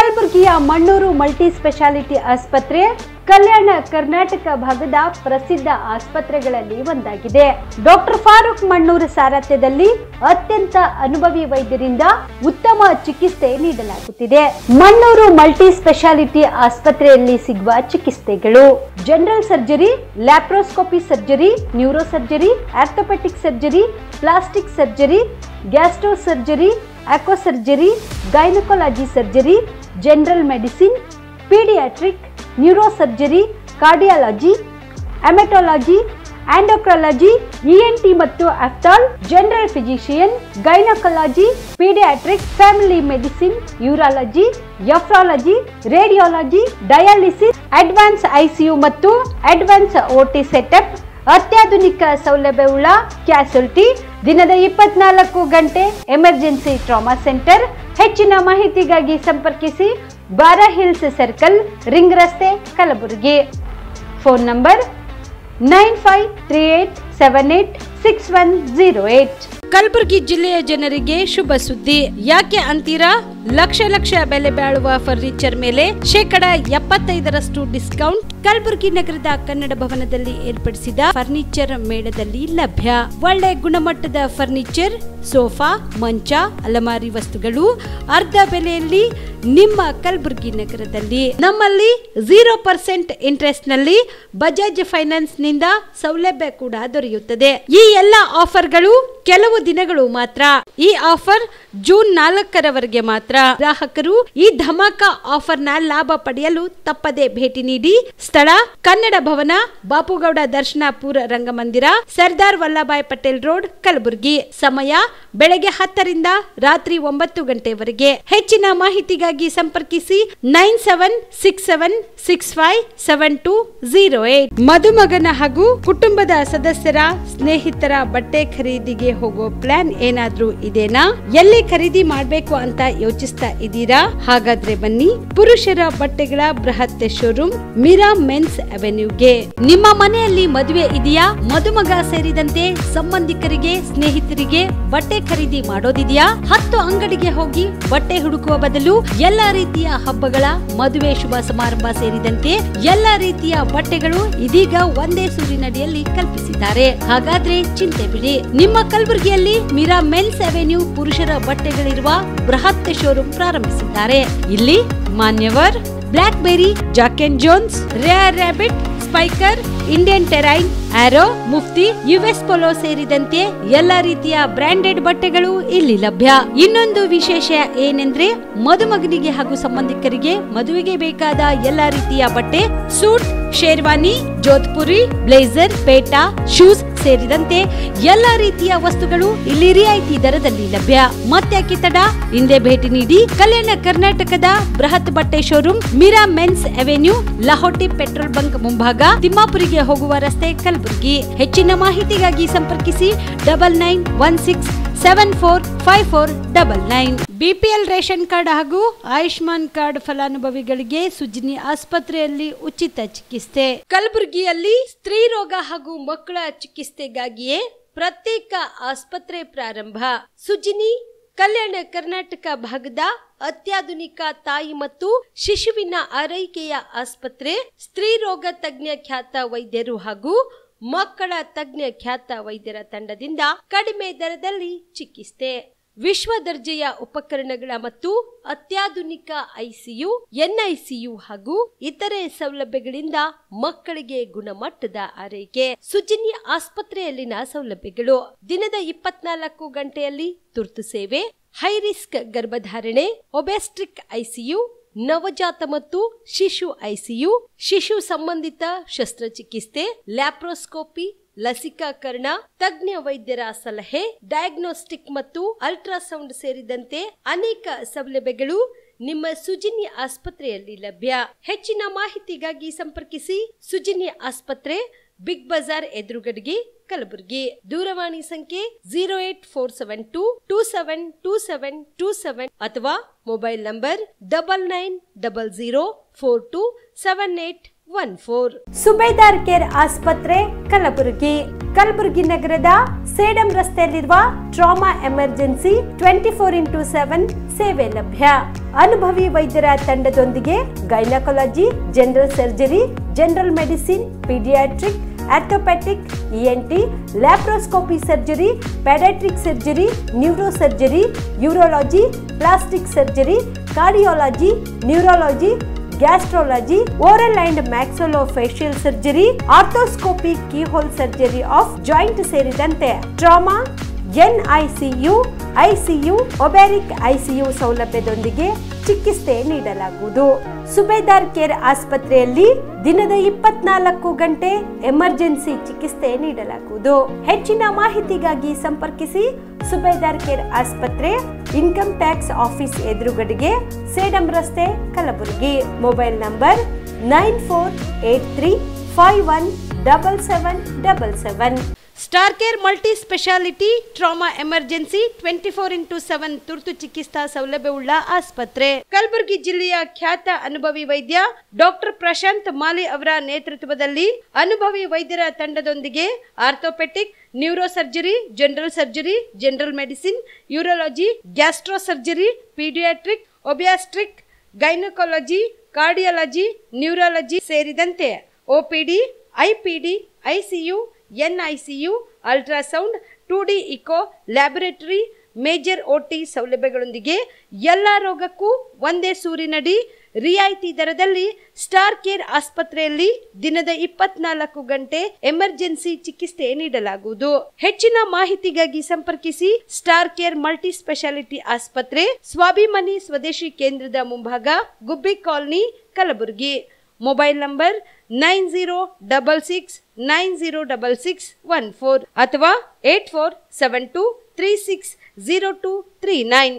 ಕಲಬುರಗಿಯ Mannur multi speciality ಆಸ್ಪತ್ರೆ ಕಲ್ಯಾಣ ಕರ್ನಾಟಕ ಭಾಗದ ಪ್ರಸಿದ್ಧ ಆಸ್ಪತ್ರೆಗಳಲ್ಲಿ ಒಂದಾಗಿದೆ. ಡಾಕ್ಟರ್ ಫಾರೂಕ್ ಮಣ್ಣೂರು ಸಾರಥ್ಯದಲ್ಲಿ ಅತ್ಯಂತ ಅನುಭವಿ ವೈದ್ಯರಿಂದ ಉತ್ತಮ ಚಿಕಿತ್ಸೆ ನೀಡಲಾಗುತ್ತಿದೆ. ಮಣ್ಣೂರು ಮಲ್ಟಿ ಸ್ಪೆಷಾಲಿಟಿ ಆಸ್ಪತ್ರೆಯಲ್ಲಿ ಸಿಗುವ ಚಿಕಿತ್ಸೆಗಳು: general surgery, laparoscopy surgery, neuro surgery, orthopaedic surgery, plastic surgery, gastro surgery, aqua surgery, gynaecology surgery, general medicine, paediatric, neuro surgery, cardiology, haematology, endocrinology, ENT ಮತ್ತು ophthal, general physician, gynaecology, paediatric, family medicine, urology, nephrology, radiology, dialysis, advance ICU ಮತ್ತು advance OT setup, ಅತ್ಯಾಧುನಿಕ ಸೌಲಭ್ಯವುಳ್ಳ ಕ್ಯಾಸುಲಿಟಿ, ದಿನದ 24 ಗಂಟೆ emergency trauma centre. ಹೆಚ್ಚಿನ ಮಾಹಿತಿಗಾಗಿ ಸಂಪರ್ಕಿಸಿ ಬಾರಾ hills circle, ring ರಸ್ತೆ, ಕಲಬುರಗಿ. Phone number 9538786108. ಕಲಬುರಗಿ ಜಿಲ್ಲೆಯ ಜನರಿಗೆ ಶುಭ ಸುದ್ದಿ. ಯಾಕೆ ಅಂತೀರಾ? ಲಕ್ಷ ಲಕ್ಷ ಬೆಲೆ ಬಾಳುವ ಫರ್ನಿಚರ್ ಮೇಲೆ 75% ಡಿಸ್ಕೌಂಟ್ ಕಲಬುರಗಿ ನಗರದ ಕನ್ನಡ ಭವನದಲ್ಲಿ ಏರ್ಪಡಿಸಿದ ಫರ್ನಿಚರ್ ಮೇಳದಲ್ಲಿ ಲಭ್ಯ. ಒಳ್ಳೆ ಗುಣಮಟ್ಟದ ಫರ್ನಿಚರ್, ಸೋಫಾ, ಮಂಚ, ಅಲಮಾರಿ ವಸ್ತುಗಳು ಅರ್ಧ ಬೆಲೆಯಲ್ಲಿ ನಿಮ್ಮ ಕಲಬುರಗಿ ನಗರದಲ್ಲಿ. ನಮ್ಮಲ್ಲಿ 0% ಇಂಟ್ರೆಸ್ಟ್ ನಲ್ಲಿ ಬಜಾಜ್ ಫೈನಾನ್ಸ್ ನಿಂದ ಸೌಲಭ್ಯ ಕೂಡ ದೊರೆಯುತ್ತದೆ. ಈ ಎಲ್ಲ ಆಫರ್ಗಳು ಕೆಲವು ದಿನಗಳು ಮಾತ್ರ. ಈ ಆಫರ್ ಜೂನ್ 4ರವರೆಗೆ ಮಾತ್ರ. ಗ್ರಾಹಕರು ಈ ಧಮಾಕ ಆಫರ್ ನ ಲಾಭ ಪಡೆಯಲು ತಪ್ಪದೆ ಭೇಟಿ ನೀಡಿ. ಸ್ಥಳ: ಕನ್ನಡ ಭವನ, ಬಾಪುಗೌಡ ದರ್ಶನಾಪುರ ರಂಗಮಂದಿರ, ಸರ್ದಾರ್ ವಲ್ಲಭಾಯ್ ಪಟೇಲ್ ರೋಡ್, ಕಲಬುರಗಿ. ಸಮಯ: ಬೆಳಗ್ಗೆ 10ರಿಂದ ರಾತ್ರಿ 9 ಗಂಟೆವರೆಗೆ. ಹೆಚ್ಚಿನ ಮಾಹಿತಿಗಾಗಿ ಸಂಪರ್ಕಿಸಿ 9767657208. ಮದುಮಗನ ಹಾಗೂ ಕುಟುಂಬದ ಸದಸ್ಯರ ಸ್ನೇಹಿತರ ಬಟ್ಟೆ ಖರೀದಿಗೆ ಹೋಗೋ ಪ್ಲಾನ್ ಏನಾದ್ರೂ ಇದೆನಾ? ಎಲ್ಲಿ ಖರೀದಿ ಮಾಡಬೇಕು ಅಂತ ಯೋಚಿಸ್ತಾ ಇದ್ದೀರಾ? ಹಾಗಾದ್ರೆ ಬನ್ನಿ ಪುರುಷರ ಬಟ್ಟೆಗಳ ಬೃಹತ್ ಶೋರೂಮ್ ಮೀರಾ ಮೆನ್ಸ್ ಅವೆನ್ಯೂಗೆ. ನಿಮ್ಮ ಮನೆಯಲ್ಲಿ ಮದುವೆ ಇದೆಯಾ? ಮದುಮಗ ಸೇರಿದಂತೆ ಸಂಬಂಧಿಕರಿಗೆ, ಸ್ನೇಹಿತರಿಗೆ ಬಟ್ಟೆ ಖರೀದಿ ಮಾಡೋದಿದೆಯಾ? 10 ಅಂಗಡಿಗೆ ಹೋಗಿ ಬಟ್ಟೆ ಹುಡುಕುವ ಬದಲು ಎಲ್ಲಾ ರೀತಿಯ ಹಬ್ಬಗಳ, ಮದುವೆ, ಶುಭ ಸಮಾರಂಭ ಸೇರಿದಂತೆ ಎಲ್ಲಾ ರೀತಿಯ ಬಟ್ಟೆಗಳು ಇದೀಗ ಒಂದೇ ಸೂರಿನಡಿಯಲ್ಲಿ ಕಲ್ಪಿಸಿದ್ದಾರೆ. ಹಾಗಾದ್ರೆ ಚಿಂತೆ ಬಿಡಿ. ನಿಮ್ಮ ಕಲಬುರಗಿಯಲ್ಲಿ ಮೀರಾ ಮೆನ್ಸ್ ಅವೆನ್ಯೂ ಪುರುಷರ ಬಟ್ಟೆಗಳಿರುವ ಬೃಹತ್ ಶೋರೂಮ್ ಪ್ರಾರಂಭಿಸಿದ್ದಾರೆ. ಇಲ್ಲಿ Manyavar, Black Berry, Jack and Jones, Rare Rabbit, Spykar, Indian Terrain, Arrow, Mufti, US Polo ಸೇರಿದಂತೆ ಎಲ್ಲಾ ರೀತಿಯ ಬ್ರಾಂಡೆಡ್ ಬಟ್ಟೆಗಳು ಇಲ್ಲಿ ಲಭ್ಯ. ಇನ್ನೊಂದು ವಿಶೇಷ ಏನೆಂದ್ರೆ ಮದುಮಗನಿಗೆ ಹಾಗೂ ಸಂಬಂಧಿಕರಿಗೆ ಮದುವೆಗೆ ಬೇಕಾದ ಎಲ್ಲಾ ರೀತಿಯ ಬಟ್ಟೆ, ಸೂಟ್, ಶೇರ್ವಾನಿ, ಜೋಧ್ಪುರಿ, ಬ್ಲೇಸರ್, ಪೇಟಾ, ಶೂಸ್ ಸೇರಿದಂತೆ ಎಲ್ಲಾ ರೀತಿಯ ವಸ್ತುಗಳು ಇಲ್ಲಿ ರಿಯಾಯಿತಿ ದರದಲ್ಲಿ ಲಭ್ಯ. ಮತ್ತ್ಯಾಕೆ ತಡ? ಹಿಂದೆ ಭೇಟಿ ನೀಡಿ. ಕಲ್ಯಾಣ ಕರ್ನಾಟಕದ ಬೃಹತ್ ಬಟ್ಟೆ showroom Meera men's avenue, Lahoti petrol bunk ಮುಂಭಾಗ, ತಿಮ್ಮಾಪುರಿಗೆ ಹೋಗುವ ರಸ್ತೆ, ಕಲಬುರಗಿ. ಹೆಚ್ಚಿನ ಮಾಹಿತಿಗಾಗಿ ಸಂಪರ್ಕಿಸಿ 9916745499. BPL ರೇಷನ್ ಕಾರ್ಡ್ ಹಾಗೂ ಆಯುಷ್ಮಾನ್ ಕಾರ್ಡ್ ಫಲಾನುಭವಿಗಳಿಗೆ ಸುಜಿನಿ ಆಸ್ಪತ್ರೆಯಲ್ಲಿ ಉಚಿತ ಚಿಕಿತ್ಸೆ. ಕಲಬುರಗಿಯಲ್ಲಿ ಸ್ತ್ರೀ ರೋಗ ಹಾಗೂ ಮಕ್ಕಳ ಚಿಕಿತ್ಸೆಗಾಗಿಯೇ ಪ್ರತ್ಯೇಕ ಆಸ್ಪತ್ರೆ ಪ್ರಾರಂಭ. ಸುಜಿನಿ ಕಲ್ಯಾಣ ಕರ್ನಾಟಕ ಭಾಗದ ಅತ್ಯಾಧುನಿಕ ತಾಯಿ ಮತ್ತು ಶಿಶುವಿನ ಆರೈಕೆಯ ಆಸ್ಪತ್ರೆ. ಸ್ತ್ರೀ ರೋಗ ತಜ್ಞ ಖ್ಯಾತ ವೈದ್ಯರು ಹಾಗೂ ಮಕ್ಕಳ ತಜ್ಞ ಖ್ಯಾತ ವೈದ್ಯರ ತಂಡದಿಂದ ಕಡಿಮೆ ದರದಲ್ಲಿ ಚಿಕಿತ್ಸೆ. ವಿಶ್ವ ದರ್ಜೆಯ ಉಪಕರಣಗಳ ಮತ್ತು ಅತ್ಯಾಧುನಿಕ ICU, NICU ಹಾಗೂ ಇತರೆ ಸೌಲಭ್ಯಗಳಿಂದ ಮಕ್ಕಳಿಗೆ ಗುಣಮಟ್ಟದ ಆರೈಕೆ. ಸುಜಿನಿ ಆಸ್ಪತ್ರೆಯಲ್ಲಿನ ಸೌಲಭ್ಯಗಳು: ದಿನದ 24 ಗಂಟೆಯಲ್ಲಿ ತುರ್ತು ಸೇವೆ, ಹೈ ರಿಸ್ಕ್ ಗರ್ಭಧಾರಣೆ, ಒಬೆಸ್ಟ್ರಿಕ್ ICU, ನವಜಾತ ಮತ್ತು ಶಿಶು ICU, ಶಿಶು ಸಂಬಂಧಿತ ಶಸ್ತ್ರಚಿಕಿತ್ಸೆ, ಲ್ಯಾಪ್ರೋಸ್ಕೋಪಿ, ಲಸಿಕಾಕರಣ, ತಜ್ಞ ವೈದ್ಯರ ಸಲಹೆ, ಡಯಾಗ್ನೋಸ್ಟಿಕ್ ಮತ್ತು ಅಲ್ಟ್ರಾಸೌಂಡ್ ಸೇರಿದಂತೆ ಅನೇಕ ಸೌಲಭ್ಯಗಳು ನಿಮ್ಮ ಸುಜಿನಿ ಆಸ್ಪತ್ರೆಯಲ್ಲಿ ಲಭ್ಯ. ಹೆಚ್ಚಿನ ಮಾಹಿತಿಗಾಗಿ ಸಂಪರ್ಕಿಸಿ ಸುಜಿನಿ ಆಸ್ಪತ್ರೆ, ಬಿಗ್ ಬಜಾರ್ ಎದುರುಗಡೆಗೆ, ಕಲಬುರಗಿ. ದೂರವಾಣಿ ಸಂಖ್ಯೆ 08472272727 ಅಥವಾ ಮೊಬೈಲ್ ನಂಬರ್ 9900427814. ಸುಬೇದಾರ್ ಕೇರ್ ಆಸ್ಪತ್ರೆ, ಕಲಬುರಗಿ. ಕಲಬುರಗಿ ನಗರದ ಸೇಡಂ ರಸ್ತೆಯಲ್ಲಿರುವ ಟ್ರಾಮಾ ಎಮರ್ಜೆನ್ಸಿ 24x7 ಸೇವೆ ಲಭ್ಯ. ಅನುಭವಿ ವೈದ್ಯರ ತಂಡದೊಂದಿಗೆ gynaecology, general surgery, general medicine, paediatric, orthopaedic, ENT, laparoscopy surgery, paediatric surgery, neuro surgery, urology, plastic surgery, cardiology, neurology, gastrology, oral and maxillofacial surgery, arthroscopy, keyhole surgery of joint ಸೇರಿದಂತೆ trauma, NICU, ICU, obstetric ICU ಸೌಲಭ್ಯದೊಂದಿಗೆ ಚಿಕಿತ್ಸೆ ನೀಡಲಾಗುವುದು. ಸುಬೇದಾರ್ care ಆಸ್ಪತ್ರೆಯಲ್ಲಿ ದಿನದ 24 ಗಂಟೆ emergency ಚಿಕಿತ್ಸೆ ನೀಡಲಾಗುವುದು. ಹೆಚ್ಚಿನ ಮಾಹಿತಿಗಾಗಿ ಸಂಪರ್ಕಿಸಿ ಸುಬೇದಾರ್ ಕೇರ್ ಆಸ್ಪತ್ರೆ, ಇನ್ಕಮ್ ಟ್ಯಾಕ್ಸ್ ಆಫೀಸ್ ಎದುರುಗಡೆಗೆ, ಸೇಡಂ ರಸ್ತೆ, Kalaburagi. Mobile number 9483517777. Star care multi speciality trauma emergency 24x7 ತುರ್ತು ಚಿಕಿತ್ಸಾ ಸೌಲಭ್ಯವುಳ್ಳ ಆಸ್ಪತ್ರೆ. ಕಲಬುರಗಿ ಜಿಲ್ಲೆಯ ಖ್ಯಾತ ಅನುಭವಿ ವೈದ್ಯ ಡಾಕ್ಟರ್ ಪ್ರಶಾಂತ್ ಮಾಲಿ ಅವರ ನೇತೃತ್ವದಲ್ಲಿ ಅನುಭವಿ ವೈದ್ಯರ ತಂಡದೊಂದಿಗೆ orthopaedic, neuro surgery, general surgery, general medicine, urology, gastro surgery, paediatric, obstetric, gynaecology, cardiology, neurology ಸೇರಿದಂತೆ OPD, IPD, ICU, NICU, ultrasound, 2D echo, laboratory, major OT ಸೌಲಭ್ಯಗಳೊಂದಿಗೆ ಎಲ್ಲ ರೋಗಕ್ಕೂ ಒಂದೇ ಸೂರಿನಡಿ ರಿಯಾಯಿತಿ ದರದಲ್ಲಿ ಸ್ಟಾರ್ ಕೇರ್ ಆಸ್ಪತ್ರೆಯಲ್ಲಿ ದಿನದ 24 ಗಂಟೆ ಎಮರ್ಜೆನ್ಸಿ ಚಿಕಿತ್ಸೆ ನೀಡಲಾಗುವುದು. ಹೆಚ್ಚಿನ ಮಾಹಿತಿಗಾಗಿ ಸಂಪರ್ಕಿಸಿ ಸ್ಟಾರ್ ಕೇರ್ ಮಲ್ಟಿ ಸ್ಪೆಷಾಲಿಟಿ ಆಸ್ಪತ್ರೆ, ಸ್ವಾಭಿಮಾನಿ ಸ್ವದೇಶಿ ಕೇಂದ್ರದ ಮುಂಭಾಗ, ಗುಬ್ಬಿ ಕಾಲನಿ, ಕಲಬುರಗಿ. ಮೊಬೈಲ್ ನಂಬರ್ 9066906614 ಅಥವಾ 8472360239.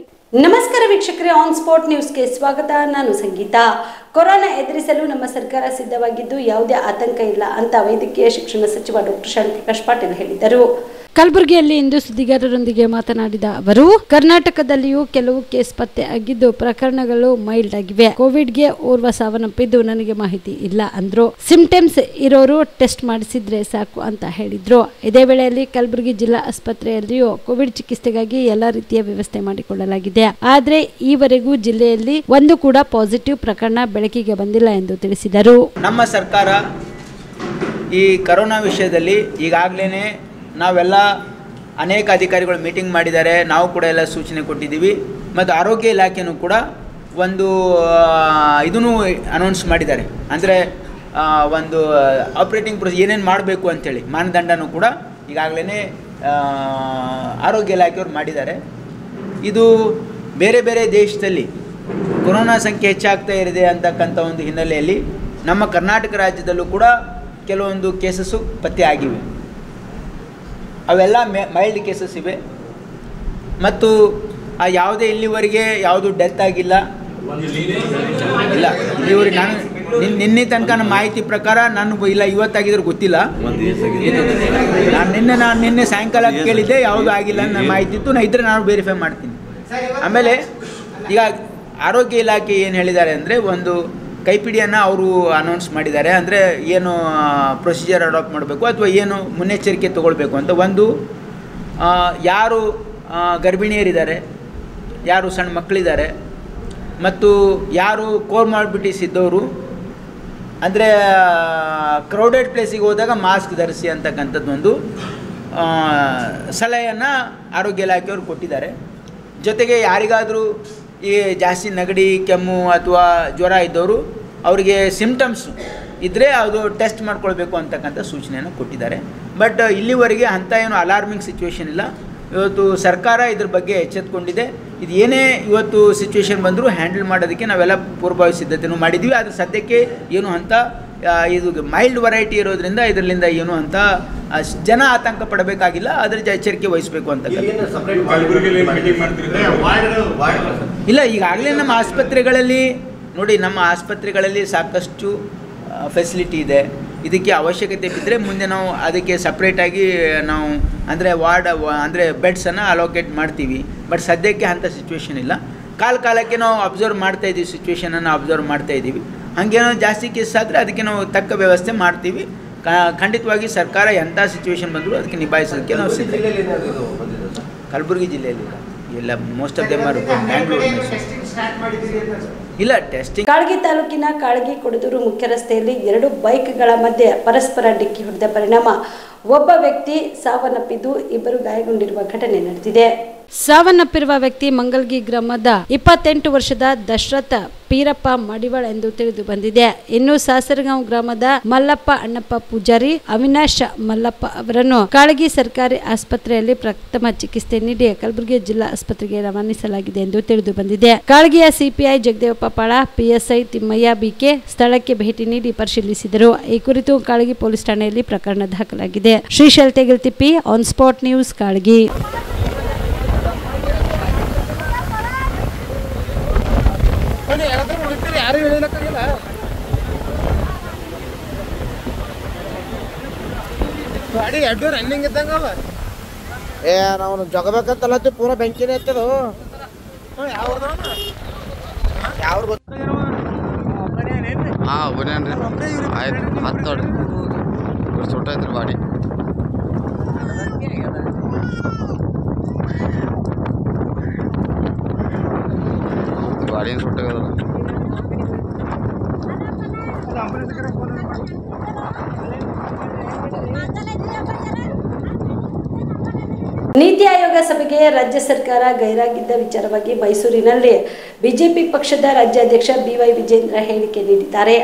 ನಮಸ್ಕಾರ ವೀಕ್ಷಕರೇ, ಆನ್ ಸ್ಪಾಟ್ ನ್ಯೂಸ್ಗೆ ಸ್ವಾಗತ. ನಾನು ಸಂಗೀತ. ಕೊರೋನಾ ಎದುರಿಸಲು ನಮ್ಮ ಸರ್ಕಾರ ಸಿದ್ಧವಾಗಿದ್ದು ಯಾವುದೇ ಆತಂಕ ಇಲ್ಲ ಅಂತ ವೈದ್ಯಕೀಯ ಶಿಕ್ಷಣ ಸಚಿವ ಡಾಕ್ಟರ್ ಶಾಂತಿ ಪ್ರಕಾಶ್ ಪಾಟೀಲ್ ಹೇಳಿದರು. ಕಲಬುರಗಿಯಲ್ಲಿ ಇಂದು ಸುದ್ದಿಗಾರರೊಂದಿಗೆ ಮಾತನಾಡಿದ ಅವರು, ಕರ್ನಾಟಕದಲ್ಲಿಯೂ ಕೆಲವು ಕೇಸ್ ಪತ್ತೆ ಆಗಿದ್ದು ಪ್ರಕರಣಗಳು ಮೈಲ್ಡ್ ಆಗಿವೆ. ಕೋವಿಡ್ಗೆ ಓರ್ವ ಸಾವನ್ನಪ್ಪಿದ್ದು ನನಗೆ ಮಾಹಿತಿ ಇಲ್ಲ ಅಂದ್ರು. ಸಿಂಪ್ಟಮ್ಸ್ ಇರೋರು ಟೆಸ್ಟ್ ಮಾಡಿಸಿದ್ರೆ ಸಾಕು ಅಂತ ಹೇಳಿದ್ರು. ಇದೇ ವೇಳೆಯಲ್ಲಿ ಕಲಬುರಗಿ ಜಿಲ್ಲಾ ಆಸ್ಪತ್ರೆಯಲ್ಲಿಯೂ ಕೋವಿಡ್ ಚಿಕಿತ್ಸೆಗಾಗಿ ಎಲ್ಲಾ ರೀತಿಯ ವ್ಯವಸ್ಥೆ ಮಾಡಿಕೊಳ್ಳಲಾಗಿದೆ. ಆದ್ರೆ ಈವರೆಗೂ ಜಿಲ್ಲೆಯಲ್ಲಿ ಒಂದು ಕೂಡ ಪಾಸಿಟಿವ್ ಪ್ರಕರಣ ಬೆಳಕಿಗೆ ಬಂದಿಲ್ಲ ಎಂದು ತಿಳಿಸಿದರು. ನಮ್ಮ ಸರ್ಕಾರ ಈ ಕೊರೋನಾ ವಿಷಯದಲ್ಲಿ ಈಗಾಗಲೇ ನಾವೆಲ್ಲ ಅನೇಕ ಅಧಿಕಾರಿಗಳು ಮೀಟಿಂಗ್ ಮಾಡಿದ್ದಾರೆ. ನಾವು ಕೂಡ ಎಲ್ಲ ಸೂಚನೆ ಕೊಟ್ಟಿದ್ದೀವಿ. ಮತ್ತು ಆರೋಗ್ಯ ಇಲಾಖೆಯೂ ಕೂಡ ಒಂದು ಇದನ್ನು ಅನೌನ್ಸ್ ಮಾಡಿದ್ದಾರೆ. ಅಂದರೆ ಒಂದು ಆಪ್ರೇಟಿಂಗ್ ಪ್ರೊಸೀಜರ್ ಏನೇನು ಮಾಡಬೇಕು ಅಂಥೇಳಿ ಮಾನದಂಡನೂ ಕೂಡ ಈಗಾಗಲೇ ಆರೋಗ್ಯ ಇಲಾಖೆಯವರು ಮಾಡಿದ್ದಾರೆ. ಇದು ಬೇರೆ ಬೇರೆ ದೇಶದಲ್ಲಿ ಕೊರೋನಾ ಸಂಖ್ಯೆ ಹೆಚ್ಚಾಗ್ತಾ ಇದೆ ಅಂತಕ್ಕಂಥ ಒಂದು ಹಿನ್ನೆಲೆಯಲ್ಲಿ ನಮ್ಮ ಕರ್ನಾಟಕ ರಾಜ್ಯದಲ್ಲೂ ಕೂಡ ಕೆಲವೊಂದು ಕೇಸಸ್ಸು ಪತ್ತೆ ಆಗಿವೆ. ಅವೆಲ್ಲ ಮೈಲ್ಡ್ ಕೇಸಸ್ ಇವೆ ಮತ್ತು ಯಾವುದೇ ಇಲ್ಲಿವರೆಗೆ ಯಾವುದು ಡೆತ್ ಆಗಿಲ್ಲ. ಇಲ್ಲ, ಇಲ್ಲಿವರೆಗೆ ನಾನು ನಿನ್ನೆ ತನಕ ನಮ್ಮ ಮಾಹಿತಿ ಪ್ರಕಾರ ನಾನು ಇಲ್ಲ ಇವತ್ತಾಗಿದ್ರೆ ಗೊತ್ತಿಲ್ಲ. ನಾನು ನಿನ್ನೆ ಸಾಯಂಕಾಲ ಕೇಳಿದ್ದೆ, ಯಾವುದು ಆಗಿಲ್ಲ ನನ್ನ ಮಾಹಿತಿ ಇತ್ತು. ನಾನು ಇದ್ದರೆ ನಾನು ವೆರಿಫೈ ಮಾಡ್ತೀನಿ. ಆಮೇಲೆ ಈಗ ಆರೋಗ್ಯ ಇಲಾಖೆ ಏನು ಹೇಳಿದ್ದಾರೆ ಅಂದರೆ, ಒಂದು ಕೈಪಿಡಿಯನ್ನು ಅವರು ಅನೌನ್ಸ್ ಮಾಡಿದ್ದಾರೆ. ಅಂದರೆ ಏನು ಪ್ರೊಸೀಜರ್ ಅಡಾಪ್ಟ್ ಮಾಡಬೇಕು ಅಥವಾ ಏನು ಮುನ್ನೆಚ್ಚರಿಕೆ ತೊಗೊಳ್ಬೇಕು ಅಂತ. ಒಂದು, ಯಾರು ಗರ್ಭಿಣಿಯರಿದ್ದಾರೆ, ಯಾರು ಸಣ್ಣ ಮಕ್ಕಳಿದ್ದಾರೆ ಮತ್ತು ಯಾರು ಕೋರ್ಮಾರ್ಬಿಟಿಸ್ ಇದ್ದವರು, ಅಂದರೆ ಕ್ರೌಡೆಡ್ ಪ್ಲೇಸಿಗೆ ಹೋದಾಗ ಮಾಸ್ಕ್ ಧರಿಸಿ ಅಂತಕ್ಕಂಥದ್ದೊಂದು ಸಲಹೆಯನ್ನು ಆರೋಗ್ಯ ಇಲಾಖೆಯವರು ಕೊಟ್ಟಿದ್ದಾರೆ. ಜೊತೆಗೆ ಯಾರಿಗಾದರೂ ಈ ಜಾಸ್ತಿ ನೆಗಡಿ, ಕೆಮ್ಮು ಅಥವಾ ಜ್ವರ ಇದ್ದವರು ಅವರಿಗೆ ಸಿಂಪ್ಟಮ್ಸ್ ಇದ್ದರೆ ಅದು ಟೆಸ್ಟ್ ಮಾಡ್ಕೊಳ್ಬೇಕು ಅಂತಕ್ಕಂಥ ಸೂಚನೆಯನ್ನು ಕೊಟ್ಟಿದ್ದಾರೆ. ಬಟ್ ಇಲ್ಲಿವರೆಗೆ ಅಂಥ ಏನು ಅಲಾರ್ಮಿಂಗ್ ಸಿಚುವೇಶನ್ ಇಲ್ಲ. ಇವತ್ತು ಸರ್ಕಾರ ಇದ್ರ ಬಗ್ಗೆ ಎಚ್ಚೆತ್ತುಕೊಂಡಿದೆ. ಇದು ಏನೇ ಇವತ್ತು ಸಿಚುವೇಶನ್ ಬಂದರೂ ಹ್ಯಾಂಡಲ್ ಮಾಡೋದಕ್ಕೆ ನಾವೆಲ್ಲ ಪೂರ್ವಭಾವಿ ಸಿದ್ಧತೆಯೂ ಮಾಡಿದ್ವಿ. ಆದರೆ ಸದ್ಯಕ್ಕೆ ಏನು ಅಂತ ಇದು ಮೈಲ್ಡ್ ವೆರೈಟಿ ಇರೋದ್ರಿಂದ ಇದರಿಂದ ಏನು ಅಂತ ಜನ ಆತಂಕ ಪಡಬೇಕಾಗಿಲ್ಲ. ಅದರ ಎಚ್ಚರಿಕೆ ವಹಿಸಬೇಕು ಅಂತ. ಇಲ್ಲ, ಈಗಾಗಲೇ ನಮ್ಮ ಆಸ್ಪತ್ರೆಗಳಲ್ಲಿ ನೋಡಿ, ನಮ್ಮ ಆಸ್ಪತ್ರೆಗಳಲ್ಲಿ ಸಾಕಷ್ಟು ಫೆಸಿಲಿಟಿ ಇದೆ. ಇದಕ್ಕೆ ಅವಶ್ಯಕತೆ ಬಿದ್ದರೆ ಮುಂದೆ ನಾವು ಅದಕ್ಕೆ ಸಪ್ರೇಟಾಗಿ ನಾವು ಅಂದರೆ ಅಂದರೆ ಬೆಡ್ಸನ್ನು ಅಲೋಕೇಟ್ ಮಾಡ್ತೀವಿ. ಬಟ್ ಸದ್ಯಕ್ಕೆ ಅಂಥ ಸಿಚುವೇಶನ್ ಇಲ್ಲ. ಕಾಲಕ್ಕೆ ನಾವು ಅಬ್ಸರ್ವ್ ಮಾಡ್ತಾಯಿದ್ದೀವಿ, ಸಿಚುವೇಶನನ್ನು ಅಬ್ಸರ್ವ್ ಮಾಡ್ತಾಯಿದ್ದೀವಿ. ಹಾಗೇನೋ ಜಾಸ್ತಿ ಕೇಸ್ ಆದರೆ ಅದಕ್ಕೆ ನಾವು ತಕ್ಕ ವ್ಯವಸ್ಥೆ ಮಾಡ್ತೀವಿ. ಖಂಡಿತವಾಗಿ ಸರ್ಕಾರ ಎಂಥ ಸಿಚುವೇಶನ್ ಬಂದರೂ ಅದಕ್ಕೆ ನಿಭಾಯಿಸೋದಕ್ಕೆ ನಾವು ಸಿದ್ಧ. ಕಲಬುರಗಿ ಜಿಲ್ಲೆಯಲ್ಲಿ ಇಲ್ಲ, most of them are Bangalore. ಇಲ್ಲ ಟೆಸ್ಟಿಂಗ್. ಕಾಳಗಿ ತಾಲೂಕಿನ ಕಾಳಗಿ ಕೊಡದೂರು ಮುಖ್ಯ ರಸ್ತೆಯಲ್ಲಿ 2 ಬೈಕ್ಗಳ ಮಧ್ಯೆ ಪರಸ್ಪರ ಡಿಕ್ಕಿ ಹೊಡೆದ ಪರಿಣಾಮ ಒಬ್ಬ ವ್ಯಕ್ತಿ ಸಾವನ್ನಪ್ಪಿದ್ದು 2 ಗಾಯಗೊಂಡಿರುವ ಘಟನೆ ನಡೆದಿದೆ. ಸಾವನ್ನಪ್ಪಿರುವ ವ್ಯಕ್ತಿ ಮಂಗಲ್ಗಿ ಗ್ರಾಮದ 28 ವರ್ಷದ ದಶರಥ ಪೀರಪ್ಪ ಮಡಿವಾಳ ಎಂದು ತಿಳಿದು ಬಂದಿದೆ. ಇನ್ನು ಸಾಸರಗಾಂವ್ ಗ್ರಾಮದ ಮಲ್ಲಪ್ಪ ಅಣ್ಣಪ್ಪ ಪೂಜಾರಿ, ಅವಿನಾಶ್ ಮಲ್ಲಪ್ಪ ಅವರನ್ನು ಕಾಳಗಿ ಸರ್ಕಾರಿ ಆಸ್ಪತ್ರೆಯಲ್ಲಿ ಪ್ರಥಮ ಚಿಕಿತ್ಸೆ ನೀಡಿ ಕಲಬುರಗಿ ಜಿಲ್ಲಾ ಆಸ್ಪತ್ರೆಗೆ ರವಾನಿಸಲಾಗಿದೆ ಎಂದು ತಿಳಿದು ಬಂದಿದೆ. ಕಾಳಗಿಯ CPI Jagadevappa Pal, PSI Thimmayya BK ಸ್ಥಳಕ್ಕೆ ಭೇಟಿ ನೀಡಿ ಪರಿಶೀಲಿಸಿದರು. ಈ ಕುರಿತು ಕಾಳಗಿ ಪೊಲೀಸ್ ಠಾಣೆಯಲ್ಲಿ ಪ್ರಕರಣ ದಾಖಲಾಗಿದೆ. Shrishail Tegaltippi, on spot news, Kalagi. ಯಾರು ಹೇಳಿಲ್ಲ ಗಾಡಿ 2 ರನ್ನಿಂಗ್ ಇದ್ದಂಗಲ್ಲ. ನಾವು ಜಗಬೇಕಂತಲ್ಲ ಪೂರ ಬೆಂಕಿನೇ ಇರ್ತದ. ಯಾವ ಒಬ್ಬನೇನ್ರಿ ಆಯ್ತು 10 ನೋಡ್ರಿ ಇವ್ರು ಸುಟ್ಟೈತ್ರಿ ಗಾಡಿ. ಗಾಡಿನ ಸುಟ್ಟಾಗದ. ನೀತಿ ಆಯೋಗ ಸಭೆಗೆ ರಾಜ್ಯ ಸರ್ಕಾರ ಗೈರಾಗಿದ್ದ ವಿಚಾರವಾಗಿ ಮೈಸೂರಿನಲ್ಲಿ ಬಿಜೆಪಿ ಪಕ್ಷದ ರಾಜ್ಯಾಧ್ಯಕ್ಷ ಬಿವೈ ವಿಜೇಂದ್ರ ಹೇಳಿಕೆ ನೀಡಿದ್ದಾರೆ.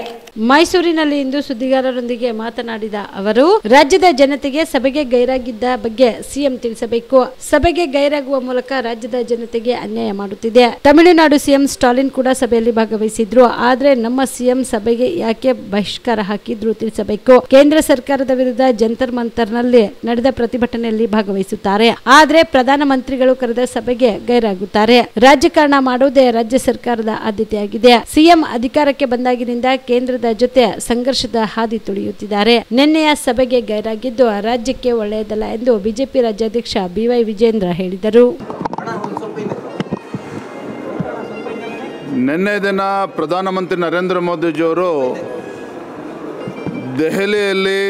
ಮೈಸೂರಿನಲ್ಲಿ ಇಂದು ಸುದ್ದಿಗಾರರೊಂದಿಗೆ ಮಾತನಾಡಿದ ಅವರು, ರಾಜ್ಯದ ಜನತೆಗೆ ಸಭೆಗೆ ಗೈರಾಗಿದ್ದ ಬಗ್ಗೆ ಸಿಎಂ ತಿಳಿಸಬೇಕು. ಸಭೆಗೆ ಗೈರಾಗುವ ಮೂಲಕ ರಾಜ್ಯದ ಜನತೆಗೆ ಅನ್ಯಾಯ ಮಾಡುತ್ತಿದೆ. ತಮಿಳುನಾಡು ಸಿಎಂ ಸ್ಟಾಲಿನ್ ಕೂಡ ಸಭೆಯಲ್ಲಿ ಭಾಗವಹಿಸಿದ್ರು. ಆದ್ರೆ ನಮ್ಮ ಸಿಎಂ ಸಭೆಗೆ ಯಾಕೆ ಬಹಿಷ್ಕಾರ ಹಾಕಿದ್ರು ತಿಳಿಸಬೇಕು. ಕೇಂದ್ರ ಸರ್ಕಾರದ ವಿರುದ್ಧ ಜಂತರ್ ಮಂತರ್ನಲ್ಲಿ ನಡೆದ ಪ್ರತಿಭಟನೆಯಲ್ಲಿ ಭಾಗವಹಿಸುತ್ತಾರೆ. ಆದ್ರೆ ಪ್ರಧಾನಮಂತ್ರಿಗಳು ಕರೆದ ಸಭೆಗೆ ಗೈರಾಗುತ್ತಾರೆ. ರಾಜಕಾರಣ ಮಾಡುವುದೇ ರಾಜ್ಯ ಸರ್ಕಾರದ ಆದ್ಯತೆಯಾಗಿದೆ. ಸಿಎಂ ಅಧಿಕಾರಕ್ಕೆ ಬಂದಾಗಿನಿಂದ ಕೇಂದ್ರದ ಜೊತೆ ಸಂಘರ್ಷದ ಹಾದಿ ತುಳಿಯುತ್ತಿದ್ದಾರೆ. ನಿನ್ನೆಯ ಸಭೆಗೆ ಗೈರಾಗಿದ್ದು ರಾಜ್ಯಕ್ಕೆ ಒಳ್ಳೆಯದಲ್ಲ ಎಂದು ಬಿಜೆಪಿ ರಾಜ್ಯಾಧ್ಯಕ್ಷ ಬಿವೈ ವಿಜೇಂದ್ರ ಹೇಳಿದರು. ನಿನ್ನೆ ದಿನ ಪ್ರಧಾನಮಂತ್ರಿ ನರೇಂದ್ರ ಮೋದಿಜಿಯವರು ದೆಹಲಿಯಲ್ಲಿ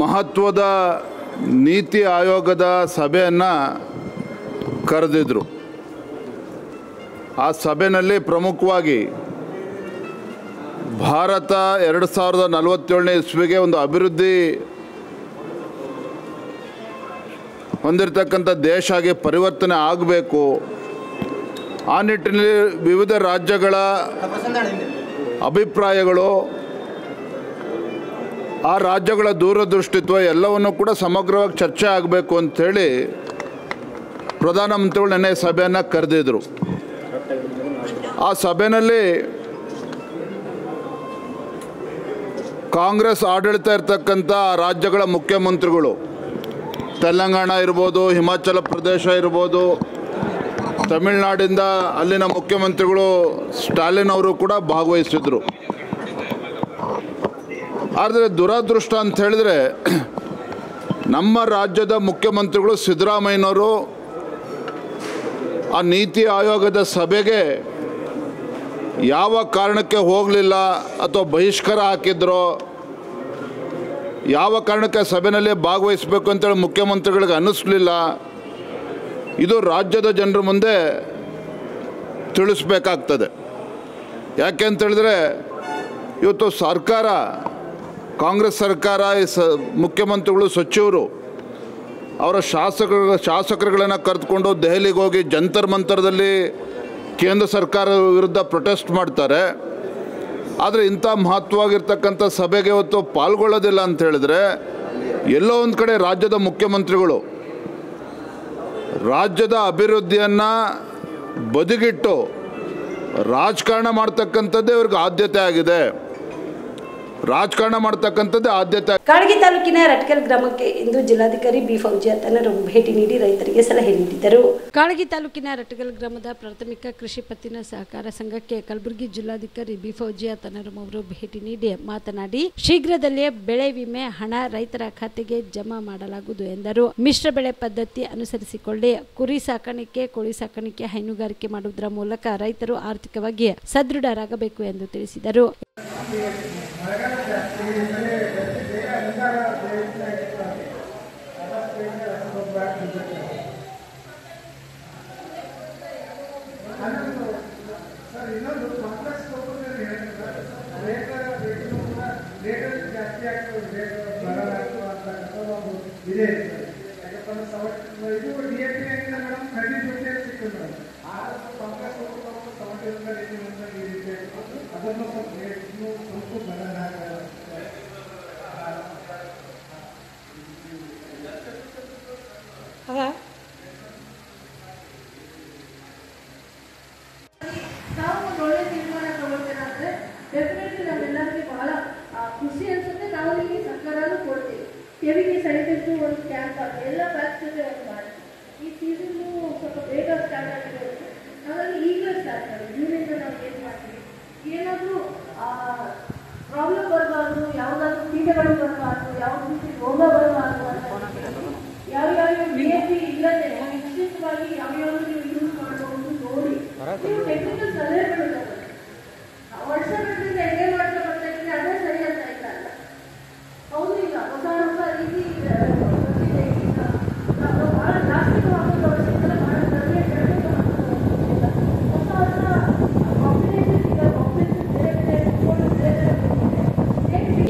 ಮಹತ್ವದ ನೀತಿ ಆಯೋಗದ ಸಭೆಯನ್ನು ಕರೆದಿದ್ರು. ಆ ಸಭೆಯಲ್ಲಿ ಪ್ರಮುಖವಾಗಿ ಭಾರತ 2047ನೇ ಇಸ್ವಿಗೆ ಒಂದು ಅಭಿವೃದ್ಧಿ ಹೊಂದಿರತಕ್ಕಂಥ ದೇಶ ಆಗಿ ಪರಿವರ್ತನೆ ಆಗಬೇಕು. ಆ ನಿಟ್ಟಿನಲ್ಲಿ ವಿವಿಧ ರಾಜ್ಯಗಳ ಅಭಿಪ್ರಾಯಗಳು, ಆ ರಾಜ್ಯಗಳ ದೂರದೃಷ್ಟಿತ್ವ ಎಲ್ಲವನ್ನು ಕೂಡ ಸಮಗ್ರವಾಗಿ ಚರ್ಚೆ ಆಗಬೇಕು ಅಂಥೇಳಿ ಪ್ರಧಾನಮಂತ್ರಿಗಳು ನಿನ್ನೆ ಸಭೆಯನ್ನು ಕರೆದಿದ್ರು. ಆ ಸಭೆಯಲ್ಲಿ ಕಾಂಗ್ರೆಸ್ ಆಡಳಿತ ಇರ್ತಕ್ಕಂಥ ರಾಜ್ಯಗಳ ಮುಖ್ಯಮಂತ್ರಿಗಳು, ತೆಲಂಗಾಣ ಇರ್ಬೋದು, ಹಿಮಾಚಲ ಪ್ರದೇಶ ಇರ್ಬೋದು, ತಮಿಳುನಾಡಿಂದ ಅಲ್ಲಿನ ಮುಖ್ಯಮಂತ್ರಿಗಳು ಸ್ಟಾಲಿನ್ ಅವರು ಕೂಡ ಭಾಗವಹಿಸಿದ್ರು. ಆದರೆ ದುರದೃಷ್ಟ ಅಂತ ಹೇಳಿದ್ರೆ ನಮ್ಮ ರಾಜ್ಯದ ಮುಖ್ಯಮಂತ್ರಿಗಳು ಸಿದ್ದರಾಮಯ್ಯನವರು ಆ ನೀತಿ ಆಯೋಗದ ಸಭೆಗೆ ಯಾವ ಕಾರಣಕ್ಕೆ ಹೋಗಲಿಲ್ಲ ಅಥವಾ ಬಹಿಷ್ಕಾರ ಹಾಕಿದ್ರೋ, ಯಾವ ಕಾರಣಕ್ಕೆ ಸಭೆಯಲ್ಲಿ ಭಾಗವಹಿಸಬೇಕು ಅಂತೇಳಿ ಮುಖ್ಯಮಂತ್ರಿಗಳಿಗೆ ಅನ್ನಿಸ್ಲಿಲ್ಲ. ಇದು ರಾಜ್ಯದ ಜನರ ಮುಂದೆ ತಿಳಿಸ್ಬೇಕಾಗ್ತದೆ. ಯಾಕೆ ಅಂತೇಳಿದ್ರೆ ಇವತ್ತು ಸರ್ಕಾರ, ಕಾಂಗ್ರೆಸ್ ಸರ್ಕಾರ, ಮುಖ್ಯಮಂತ್ರಿಗಳು, ಸಚಿವರು ಅವರ ಶಾಸಕರುಗಳನ್ನು ಕರೆದುಕೊಂಡು ದೆಹಲಿಗೆ ಹೋಗಿ ಜಂತರ್ ಮಂತರದಲ್ಲಿ ಕೇಂದ್ರ ಸರ್ಕಾರ ವಿರುದ್ಧ ಪ್ರೊಟೆಸ್ಟ್ ಮಾಡ್ತಾರೆ. ಆದರೆ ಇಂಥ ಮಹತ್ವವಾಗಿರ್ತಕ್ಕಂಥ ಸಭೆಗೆ ಇವತ್ತು ಪಾಲ್ಗೊಳ್ಳೋದಿಲ್ಲ ಅಂತ ಹೇಳಿದ್ರೆ ಎಲ್ಲೋ ಒಂದು ಕಡೆ ರಾಜ್ಯದ ಮುಖ್ಯಮಂತ್ರಿಗಳು ರಾಜ್ಯದ ಅಭಿವೃದ್ಧಿಯನ್ನು ಬದಿಗಿಟ್ಟು ರಾಜಕಾರಣ ಮಾಡ್ತಕ್ಕಂಥದ್ದೇ ಇವ್ರಿಗೆ ಆದ್ಯತೆ ಆಗಿದೆ. ರಾಜಕಾರಣ ಮಾಡ್ತಕ್ಕಂಥದ್ದೇ ಆದ್ಯತೆ. ಕಾಳಗಿ ತಾಲೂಕಿನ ರಟ್ಕಲ್ ಗ್ರಾಮಕ್ಕೆ ಇಂದು ಜಿಲ್ಲಾಧಿಕಾರಿ ಬಿ ಫೌಜಿಯಾ ತನ್ನರು ಭೇಟಿ ನೀಡಿ ರೈತರಿಗೆ ಸಲಹೆ ನೀಡಿದರು. ಕಾಳಗಿ ತಾಲೂಕಿನ ರಟ್ಕಲ್ ಗ್ರಾಮದ ಪ್ರಾಥಮಿಕ ಕೃಷಿ ಪತ್ತಿನ ಸಹಕಾರ ಸಂಘಕ್ಕೆ ಕಲಬುರಗಿ ಜಿಲ್ಲಾಧಿಕಾರಿ ಬಿ ಫೌಜಿಯಾ ತನ್ನರು ಅವರು ಭೇಟಿ ನೀಡಿ ಮಾತನಾಡಿ, ಶೀಘ್ರದಲ್ಲೇ ಬೆಳೆ ವಿಮೆ ಹಣ ರೈತರ ಖಾತೆಗೆ ಜಮಾ ಮಾಡಲಾಗುವುದು ಎಂದರು. ಮಿಶ್ರ ಬೆಳೆ ಪದ್ಧತಿ ಅನುಸರಿಸಿಕೊಳ್ಳಿ ಕುರಿ ಸಾಕಾಣಿಕೆ, ಕೋಳಿ ಸಾಕಾಣಿಕೆ, ಹೈನುಗಾರಿಕೆ ಮಾಡುವುದರ ಮೂಲಕ ರೈತರು ಆರ್ಥಿಕವಾಗಿ ಸದೃಢರಾಗಬೇಕು ಎಂದು ತಿಳಿಸಿದರು.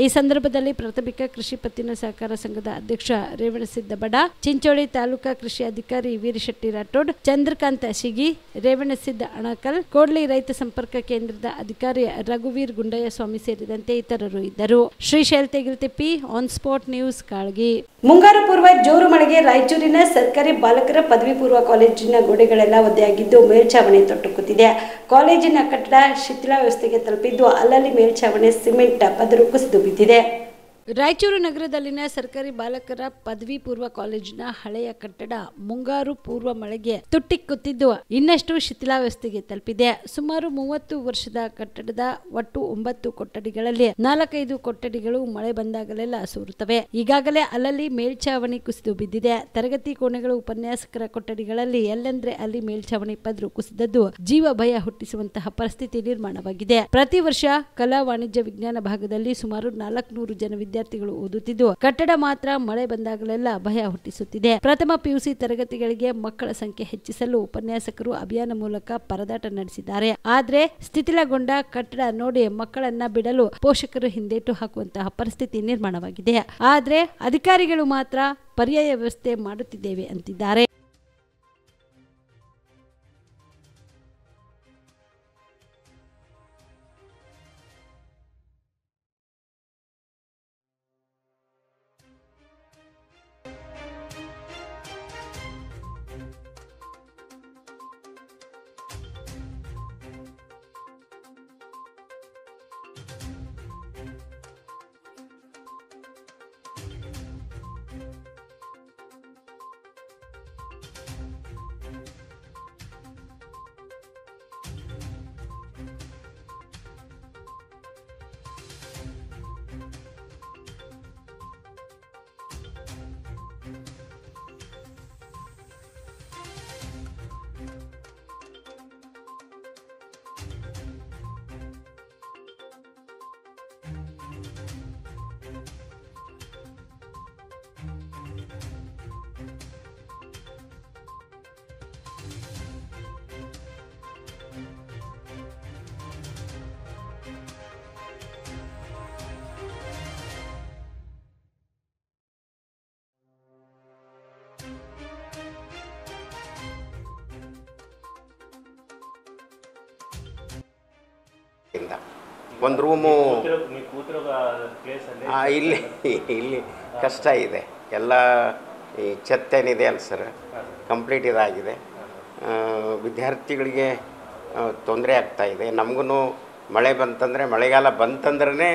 ಈ ಸಂದರ್ಭದಲ್ಲಿ ಪ್ರಾಥಮಿಕ ಕೃಷಿ ಪತ್ತಿನ ಸಹಕಾರ ಸಂಘದ ಅಧ್ಯಕ್ಷ ರೇವಣಸಿದ್ದಬಡ, ಚಿಂಚೋಳಿ ತಾಲೂಕಾ ಕೃಷಿ ಅಧಿಕಾರಿ ವೀರಶೆಟ್ಟಿ ರಾಠೋಡ್, ಚಂದ್ರಕಾಂತ್ ಶಿಗಿ, ರೇವಣಸಿದ್ದ ಅಣಕಲ್, ಕೋಡ್ಲಿ ರೈತ ಸಂಪರ್ಕ ಕೇಂದ್ರದ ಅಧಿಕಾರಿ ರಘುವೀರ್ ಗುಂಡಯ್ಯ ಸ್ವಾಮಿ ಸೇರಿದಂತೆ ಇತರರು ಇದ್ದರು. Shrishail Tegaltippi, on spot news, Kalagi. ಮುಂಗಾರು ಪೂರ್ವ ಜೋರು ಮಳೆಗೆ ರಾಯಚೂರಿನ ಸರ್ಕಾರಿ ಬಾಲಕರ ಪದವಿ ಪೂರ್ವ ಕಾಲೇಜಿನ ಗೋಡೆಗಳೆಲ್ಲ ಒದ್ದೆಯಾಗಿದ್ದು ಮೇಲ್ಛಾವಣಿ ತೊಟ್ಟು ಕೂತಿದೆ. ಕಾಲೇಜಿನ ಕಟ್ಟಡ ಶಿಥಿಲಾವಸ್ಥೆಗೆ ತಲುಪಿದ್ದು ಅಲ್ಲಲ್ಲಿ ಮೇಲ್ಛಾವಣಿ ಸಿಮೆಂಟ್ ಪದರು ಕುಸಿದು ಬಿದ್ದಿದೆ. ರಾಯಚೂರು ನಗರದಲ್ಲಿನ ಸರ್ಕಾರಿ ಬಾಲಕರ ಪದವಿ ಪೂರ್ವ ಕಾಲೇಜಿನ ಹಳೆಯ ಕಟ್ಟಡ ಮುಂಗಾರು ಪೂರ್ವ ಮಳೆಗೆ ತುಟ್ಟಿಕ್ಕುತ್ತಿದ್ದು ಇನ್ನಷ್ಟು ಶಿಥಿಲಾವಸ್ಥೆಗೆ ತಲುಪಿದೆ. ಸುಮಾರು 30 ವರ್ಷದ ಕಟ್ಟಡದ ಒಟ್ಟು 9 ಕೊಠಡಿಗಳಲ್ಲಿ 4-5 ಕೊಠಡಿಗಳು ಮಳೆ ಬಂದಾಗಲೆಲ್ಲ ಸೋರುತ್ತವೆ. ಈಗಾಗಲೇ ಅಲ್ಲಲ್ಲಿ ಮೇಲ್ಛಾವಣಿ ಕುಸಿದು ಬಿದ್ದಿದೆ. ತರಗತಿ ಕೋಣೆಗಳು, ಉಪನ್ಯಾಸಕರ ಕೊಠಡಿಗಳಲ್ಲಿ ಎಲ್ಲೆಂದ್ರೆ ಅಲ್ಲಿ ಮೇಲ್ಛಾವಣಿ ಪದರು ಕುಸಿದದ್ದು ಜೀವ ಭಯ ಹುಟ್ಟಿಸುವಂತಹ ಪರಿಸ್ಥಿತಿ ನಿರ್ಮಾಣವಾಗಿದೆ. ಪ್ರತಿ ವರ್ಷ ಕಲಾ, ವಾಣಿಜ್ಯ, ವಿಜ್ಞಾನ ಭಾಗದಲ್ಲಿ ಸುಮಾರು 400 ಜನ ವಿದ್ಯಾರ್ಥಿಗಳು ಓದುತ್ತಿದ್ದು ಕಟ್ಟಡ ಮಾತ್ರ ಮಳೆ ಬಂದಾಗಲೆಲ್ಲ ಭಯ ಹುಟ್ಟಿಸುತ್ತಿದೆ. ಪ್ರಥಮ ಪಿಯುಸಿ ತರಗತಿಗಳಿಗೆ ಮಕ್ಕಳ ಸಂಖ್ಯೆ ಹೆಚ್ಚಿಸಲು ಉಪನ್ಯಾಸಕರು ಅಭಿಯಾನ ಮೂಲಕ ಪರದಾಟ ನಡೆಸಿದ್ದಾರೆ. ಆದ್ರೆ ಶಿಥಿಲಗೊಂಡ ಕಟ್ಟಡ ನೋಡಿ ಮಕ್ಕಳನ್ನ ಬಿಡಲು ಪೋಷಕರು ಹಿಂದೇಟು ಹಾಕುವಂತಹ ಪರಿಸ್ಥಿತಿ ನಿರ್ಮಾಣವಾಗಿದೆ. ಆದ್ರೆ ಅಧಿಕಾರಿಗಳು ಮಾತ್ರ ಪರ್ಯಾಯ ವ್ಯವಸ್ಥೆ ಮಾಡುತ್ತಿದ್ದೇವೆ ಅಂತಿದ್ದಾರೆ. ಒಂದು ರೂಮು ಇಲ್ಲಿ ಕಷ್ಟ ಇದೆ. ಎಲ್ಲ ಈ ಛತ್ತೇನಿದೆ ಅಲ್ಲ ಸರ್, ಕಂಪ್ಲೀಟ್ ಇದಾಗಿದೆ. ವಿದ್ಯಾರ್ಥಿಗಳಿಗೆ ತೊಂದರೆ ಆಗ್ತಾಯಿದೆ. ನಮಗೂ ಮಳೆ ಬಂತಂದರೆ, ಮಳೆಗಾಲ ಬಂತಂದ್ರೇ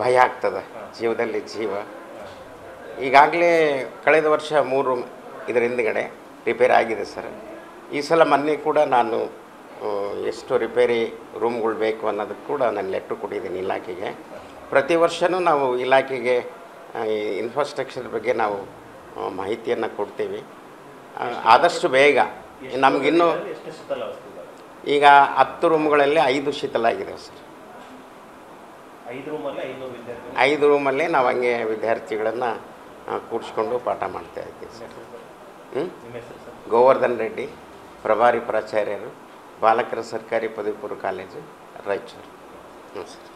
ಭಯ ಆಗ್ತದೆ ಜೀವದಲ್ಲಿ ಜೀವ. ಈಗಾಗಲೇ ಕಳೆದ ವರ್ಷ 3 ಇದರ ಹಿಂದುಗಡೆ ರಿಪೇರಿ ಆಗಿದೆ ಸರ್. ಈ ಸಲ ಮೊನ್ನೆ ಕೂಡ ನಾನು ಎಷ್ಟು ರಿಪೇರಿ ರೂಮ್ಗಳು ಬೇಕು ಅನ್ನೋದಕ್ಕೆ ಕೂಡ ನಾನು ಲೆಟ್ರ್ ಕೊಟ್ಟಿದ್ದೀನಿ ಇಲಾಖೆಗೆ. ಪ್ರತಿ ವರ್ಷವೂ ನಾವು ಇಲಾಖೆಗೆ ಇನ್ಫ್ರಾಸ್ಟ್ರಕ್ಚರ್ ಬಗ್ಗೆ ನಾವು ಮಾಹಿತಿಯನ್ನು ಕೊಡ್ತೀವಿ. ಆದಷ್ಟು ಬೇಗ ನಮಗಿನ್ನೂ ಈಗ 10 ರೂಮ್ಗಳಲ್ಲಿ 5 ಶಿಥಿಲ ಆಗಿದೆ ಸರ್. 5 ರೂಮಲ್ಲೇ ನಾವು ಹಂಗೆ ವಿದ್ಯಾರ್ಥಿಗಳನ್ನು ಕೂಡಿಸ್ಕೊಂಡು ಪಾಠ ಮಾಡ್ತಾ ಇದ್ದೀವಿ ಸರ್. ಗೋವರ್ಧನ್ ರೆಡ್ಡಿ, ಪ್ರಭಾರಿ ಪ್ರಾಚಾರ್ಯರು, ಬಾಲಕರ ಸರ್ಕಾರಿ ಪದವಿ ಪೂರ್ವ ಕಾಲೇಜು, ರಾಯಚೂರು. ಸರ್.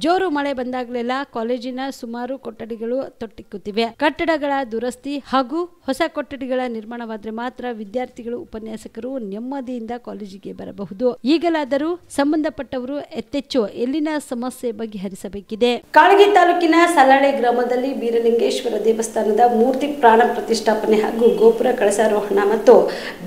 ಜೋರು ಮಳೆ ಬಂದಾಗಲೆಲ್ಲ ಕಾಲೇಜಿನ ಸುಮಾರು ಕೊಠಡಿಗಳು ತೊಟ್ಟಿಕ್ಕುತ್ತಿವೆ. ಕಟ್ಟಡಗಳ ದುರಸ್ತಿ ಹಾಗೂ ಹೊಸ ಕೊಠಡಿಗಳ ನಿರ್ಮಾಣವಾದರೆ ಮಾತ್ರ ವಿದ್ಯಾರ್ಥಿಗಳು, ಉಪನ್ಯಾಸಕರು ನೆಮ್ಮದಿಯಿಂದ ಕಾಲೇಜಿಗೆ ಬರಬಹುದು. ಈಗಲಾದರೂ ಸಂಬಂಧಪಟ್ಟವರು ಎತ್ತೆಚ್ಚು ಎಲ್ಲಿನ ಸಮಸ್ಯೆ ಬಗೆಹರಿಸಬೇಕಿದೆ. ಕಾಳಗಿ ತಾಲೂಕಿನ ಸಲಾಳೆ ಗ್ರಾಮದಲ್ಲಿ ಬೀರಲಿಂಗೇಶ್ವರ ದೇವಸ್ಥಾನದ ಮೂರ್ತಿ ಪ್ರಾಣ ಪ್ರತಿಷ್ಠಾಪನೆ ಹಾಗೂ ಗೋಪುರ ಕಳಸಾರೋಹಣ ಮತ್ತು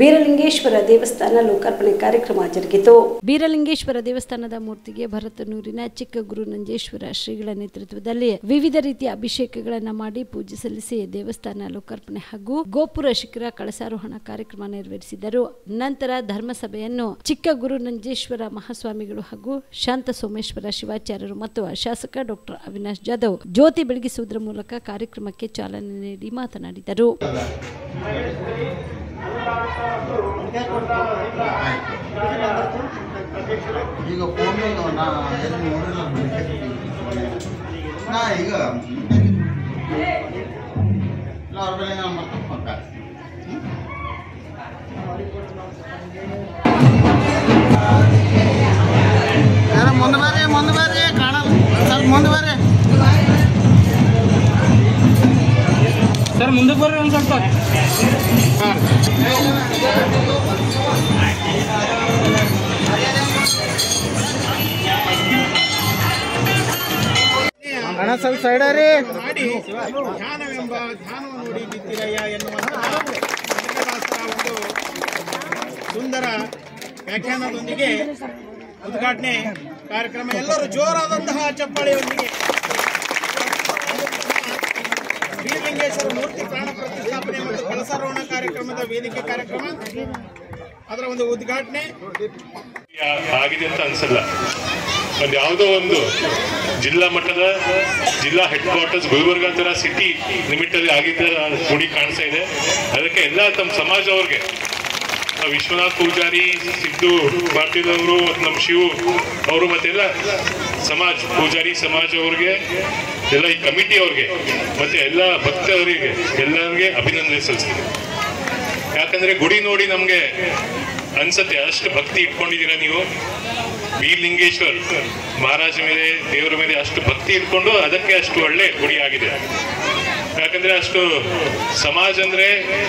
ಬೀರಲಿಂಗೇಶ್ವರ ದೇವಸ್ಥಾನ ಲೋಕಾರ್ಪಣೆ ಕಾರ್ಯಕ್ರಮ ಜರುಗಿತು. ಬೀರಲಿಂಗೇಶ್ವರ ದೇವಸ್ಥಾನದ ಮೂರ್ತಿಗೆ ಭರತನೂರಿನ ಚಿಕ್ಕ ಗುರು ನಂಜೇಶ್ವರ ಶ್ರೀಗಳ ನೇತೃತ್ವದಲ್ಲಿ ವಿವಿಧ ರೀತಿಯ ಅಭಿಷೇಕಗಳನ್ನು ಮಾಡಿ ಪೂಜೆ ಸಲ್ಲಿಸಿ ದೇವಸ್ಥಾನ ಲೋಕಾರ್ಪಣೆ ಹಾಗೂ ಗೋಪುರ ಶಿಖರ ಕಳಸಾರೋಹಣ ಕಾರ್ಯಕ್ರಮ ನೆರವೇರಿಸಿದರು. ನಂತರ ಧರ್ಮಸಭೆಯನ್ನು ಚಿಕ್ಕ ಗುರು ನಂಜೇಶ್ವರ ಮಹಾಸ್ವಾಮಿಗಳು ಹಾಗೂ ಶಾಂತ ಸೋಮೇಶ್ವರ ಶಿವಾಚಾರ್ಯರು ಮತ್ತು ಶಾಸಕ ಡಾಕ್ಟರ್ ಅವಿನಾಶ್ ಜಾಧವ್ ಜ್ಯೋತಿ ಬೆಳಗಿಸುವುದರ ಮೂಲಕ ಕಾರ್ಯಕ್ರಮಕ್ಕೆ ಚಾಲನೆ ನೀಡಿ ಮಾತನಾಡಿದರು. ಈಗ ಫೋನ್ ನಾ ಎಲ್ಲಿ ನೋಡಿಲ್ಲ ನಾ ಈಗ ಮುಂದೆ ಬರ್ರಿ ಕಾಣಲ್ಲ ಸ್ವಲ್ಪ ಮುಂದೆ ಬರ್ರಿ ಸರ್, ಮುಂದೆ ಬರ್ರಿ ಒಂದು ಸ್ವಲ್ಪ. ಅಣ್ಣ ಸ್ವಲ್ಪ ಸೈಡ್ ರೀ ಮಾಡಿ ಧ್ಯಾನವೆಂಬ ಧ್ಯಾನವನ್ನು ನೋಡಿ ಬಿತ್ತಿರಯ್ಯ ಎನ್ನುವಂತಹ ಒಂದು ಸುಂದರ ವ್ಯಾಖ್ಯಾನದೊಂದಿಗೆ ಉದ್ಘಾಟನೆ ಕಾರ್ಯಕ್ರಮ. ಎಲ್ಲರೂ ಜೋರಾದಂತಹ ಚಪ್ಪಾಳೆಯೊಂದಿಗೆ ಬೀರಲಿಂಗೇಶ್ವರ ಮೂರ್ತಿ ಪ್ರಾಣ ಪ್ರತಿಷ್ಠಾಪನೆ ಮತ್ತು ಕಳಸಾರೋಹಣ ಕಾರ್ಯಕ್ರಮದ ವೇದಿಕೆ ಕಾರ್ಯಕ್ರಮ, ಅದರ ಒಂದು ಉದ್ಘಾಟನೆ ಆಗಿದೆ ಅಂತ ಅನ್ಸಲ್ಲ. ಒಂದು ಯಾವುದೋ ಒಂದು ಜಿಲ್ಲಾ ಮಟ್ಟದ ಜಿಲ್ಲಾ ಹೆಡ್ ಕ್ವಾರ್ಟರ್ಸ್ ಗುಲ್ಬರ್ಗ ತರ ಸಿಟಿ ಲಿಮಿಟ್ ಅಲ್ಲಿ ಆಗಿದ್ದ ಗುಡಿ ಕಾಣಿಸ್ತಾ ಇದೆ. ಅದಕ್ಕೆ ಎಲ್ಲ ತಮ್ಮ ಸಮಾಜ ಅವ್ರಿಗೆ, ವಿಶ್ವನಾಥ್ ಪೂಜಾರಿ, ಸಿದ್ದು ಪಾಟೀಲ್ ಅವರು, ನಮ್ಮ ಶಿವು ಅವರು, ಮತ್ತೆಲ್ಲ ಸಮಾಜ ಪೂಜಾರಿ ಸಮಾಜ ಅವ್ರಿಗೆ, ಎಲ್ಲ ಈ ಕಮಿಟಿ ಅವ್ರಿಗೆ, ಮತ್ತೆ ಎಲ್ಲ ಭಕ್ತರಿಗೆ ಎಲ್ಲರಿಗೆ ಅಭಿನಂದನೆ ಸಲ್ಲಿಸ್ತೀನಿ. ಯಾಕಂದ್ರೆ ಗುಡಿ ನೋಡಿ ನಮ್ಗೆ ಅನ್ಸತ್ತೆ ಅಷ್ಟು ಭಕ್ತಿ ಇಟ್ಕೊಂಡಿದ್ದೀರಾ ನೀವು. ಬೀರಲಿಂಗೇಶ್ವರ್ ಮಹಾರಾಜ ಮೇಲೆ, ದೇವರ ಮೇಲೆ ಅಷ್ಟು ಭಕ್ತಿ ಇಟ್ಕೊಂಡು ಅದಕ್ಕೆ ಅಷ್ಟು ಒಳ್ಳೆ ಗುಡಿ ಆಗಿದೆ. ಯಾಕಂದ್ರೆ ಅಷ್ಟು ಸಮಾಜ ಅಂದ್ರೆ,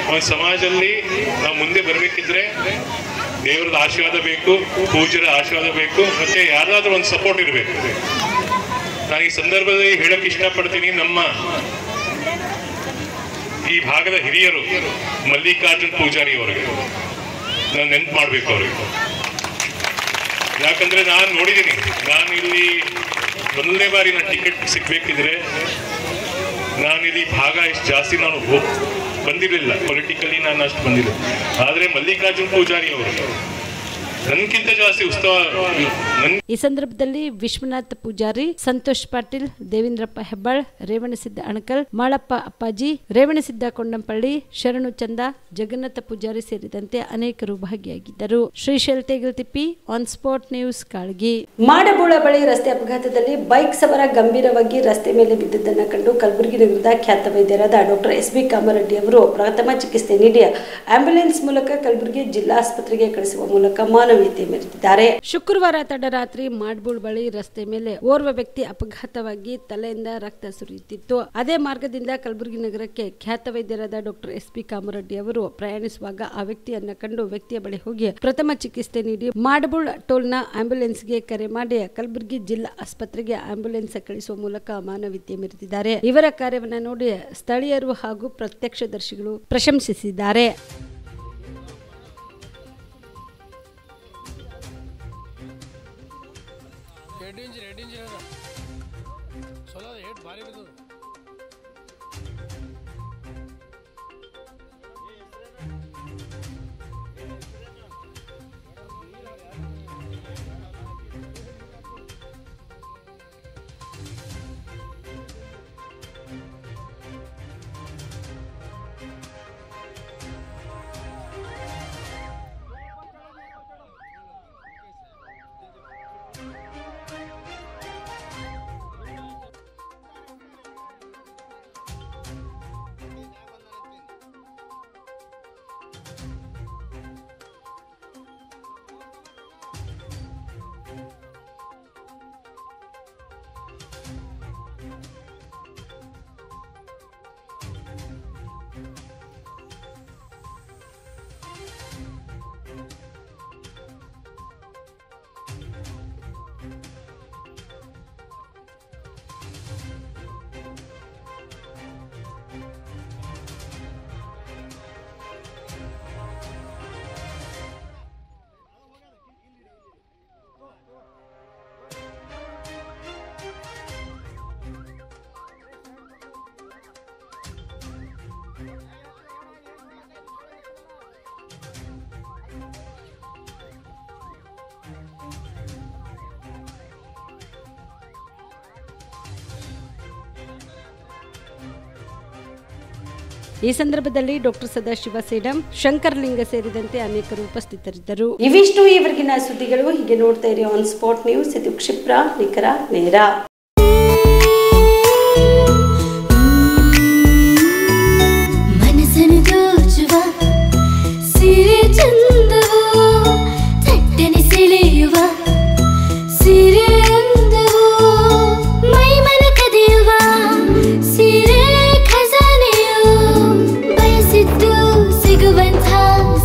ಒಂದು ಸಮಾಜದಲ್ಲಿ ನಾವು ಮುಂದೆ ಬರ್ಬೇಕಿದ್ರೆ ದೇವರದ ಆಶೀರ್ವಾದ ಬೇಕು, ಪೂಜ್ಯರ ಆಶೀರ್ವಾದ ಬೇಕು, ಮತ್ತೆ ಯಾರಾದ್ರೂ ಒಂದು ಸಪೋರ್ಟ್ ಇರಬೇಕು. ನಾನು ಈ ಸಂದರ್ಭದಲ್ಲಿ ಹೇಳಕ್ ಇಷ್ಟಪಡ್ತೀನಿ, ನಮ್ಮ ಈ ಭಾಗದ ಹಿರಿಯರು ಮಲ್ಲಿಕಾರ್ಜುನ್ ಪೂಜಾರಿ ಅವರಿಗೆ ನಾನು ನೆನ್ಪು ಮಾಡ್ಬೇಕು ಅವ್ರಿಗೆ. ಯಾಕಂದ್ರೆ ನಾನು ನೋಡಿದ್ದೀನಿ, ನಾನು ಇಲ್ಲಿ ಮೊದಲನೇ ಬಾರಿ ನಾನು ಟಿಕೆಟ್ ಸಿಗ್ಬೇಕಿದ್ರೆ ನಾನು ಇಲ್ಲಿ ಭಾಗ ಇಷ್ಟು ಜಾಸ್ತಿ ನಾನು ಬಂದಿರಲಿಲ್ಲ, ಪೊಲಿಟಿಕಲಿ ನಾನು ಅಷ್ಟು ಬಂದಿಲ್ಲ. ಆದರೆ ಮಲ್ಲಿಕಾರ್ಜುನ್ ಪೂಜಾರಿ ಅವರು ನನ್ಗಿಂತ ಜಾಸ್ತಿ ಉತ್ಸವ. ಈ ಸಂದರ್ಭದಲ್ಲಿ ವಿಶ್ವನಾಥ್ ಪೂಜಾರಿ, ಸಂತೋಷ್ ಪಾಟೀಲ್, ದೇವೇಂದ್ರಪ್ಪ ಹೆಬ್ಬಾಳ್, ರೇವಣಸಿದ್ದ ಅಣಕಲ್, ಮಾಳಪ್ಪ ಅಪ್ಪಾಜಿ, ರೇವಣಸಿದ್ದ ಕೊಂಡಂಪಳ್ಳಿ, ಶರಣು ಚಂದ, ಜಗನ್ನಾಥ ಪೂಜಾರಿ ಸೇರಿದಂತೆ ಅನೇಕರು ಭಾಗಿಯಾಗಿದ್ದರು. Shrishail Tegaltippi, on spot news, Kalagi. Madabool ಬಳಿ ರಸ್ತೆ ಅಪಘಾತದಲ್ಲಿ ಬೈಕ್ ಸವಾರ ಗಂಭೀರವಾಗಿ ರಸ್ತೆ ಮೇಲೆ ಬಿದ್ದಿದ್ದನ್ನು ಕಂಡು ಕಲಬುರಗಿ ನಗರದ ಖ್ಯಾತ ವೈದ್ಯರಾದ ಡಾಕ್ಟರ್ ಎಸ್ ಬಿ ಕಾಮರೆಡ್ಡಿ ಅವರು ಪ್ರಥಮ ಚಿಕಿತ್ಸೆ ನೀಡಿ ಆಂಬ್ಯುಲೆನ್ಸ್ ಮೂಲಕ ಕಲಬುರಗಿ ಜಿಲ್ಲಾ ಆಸ್ಪತ್ರೆಗೆ ಕಳಿಸುವ ಮೂಲಕ ಮಾನವೀಯತೆ ಮೆರೆದಿದ್ದಾರೆ. ಶುಕ್ರವಾರ ತಡರಾತ್ರಿ ಮಾಡಬೂಳ್ ಬಳಿ ರಸ್ತೆ ಮೇಲೆ ಓರ್ವ ವ್ಯಕ್ತಿ ಅಪಘಾತವಾಗಿ ತಲೆಯಿಂದ ರಕ್ತ ಸುರಿಯುತ್ತಿತ್ತು. ಅದೇ ಮಾರ್ಗದಿಂದ ಕಲಬುರಗಿ ನಗರಕ್ಕೆ ಖ್ಯಾತ ವೈದ್ಯರಾದ ಡಾಕ್ಟರ್ ಎಸ್ ಪಿ ಕಾಮರೆಡ್ಡಿ ಅವರು ಪ್ರಯಾಣಿಸುವಾಗ ಆ ವ್ಯಕ್ತಿಯನ್ನ ಕಂಡು ವ್ಯಕ್ತಿಯ ಬಳಿ ಹೋಗಿ ಪ್ರಥಮ ಚಿಕಿತ್ಸೆ ನೀಡಿ ಮಾಡಬೂಳ್ ಟೋಲ್ನ ಆಂಬ್ಯುಲೆನ್ಸ್ಗೆ ಕರೆ ಮಾಡಿ ಕಲಬುರಗಿ ಜಿಲ್ಲಾ ಆಸ್ಪತ್ರೆಗೆ ಆಂಬ್ಯುಲೆನ್ಸ್ ಕಳಿಸುವ ಮೂಲಕ ಮಾನವೀಯತೆ ಮೆರೆದಿದ್ದಾರೆ. ಇವರ ಕಾರ್ಯವನ್ನು ನೋಡಿ ಸ್ಥಳೀಯರು ಹಾಗೂ ಪ್ರತ್ಯಕ್ಷದರ್ಶಿಗಳು ಪ್ರಶಂಸಿಸಿದ್ದಾರೆ. ಈ ಸಂದರ್ಭದಲ್ಲಿ ಡಾಕ್ಟರ್ ಸದಾಶಿವ ಸೇಡಂ, ಶಂಕರಲಿಂಗ ಸೇರಿದಂತೆ ಅನೇಕರು ಉಪಸ್ಥಿತರಿದ್ದರು. ಇವಿಷ್ಟು ಈವರೆಗಿನ ಸುದ್ದಿಗಳು. ಹೀಗೆ ನೋಡ್ತಾ ಇರಿ ಆನ್ ಸ್ಪಾಟ್ ನ್ಯೂಸ್. ಇದು ಕ್ಷಿಪ್ರ, ನಿಖರ, ನೇರ. ಮನಸ್ಸನ್ನು ದೋಚುವ ಸಿರೆ ಚಂದವೋ, ತಟ್ಟನೆ ಸೆಳೆಯುವ ಸಿರೆ ಅಂದವೋ, ಮೈ ಮನ ಕದಿಯುವ ಸಿರೆ ಖಜಾನೆಯೋ, ಬಯಸಿದ್ದು ಸಿಗುವಂಥ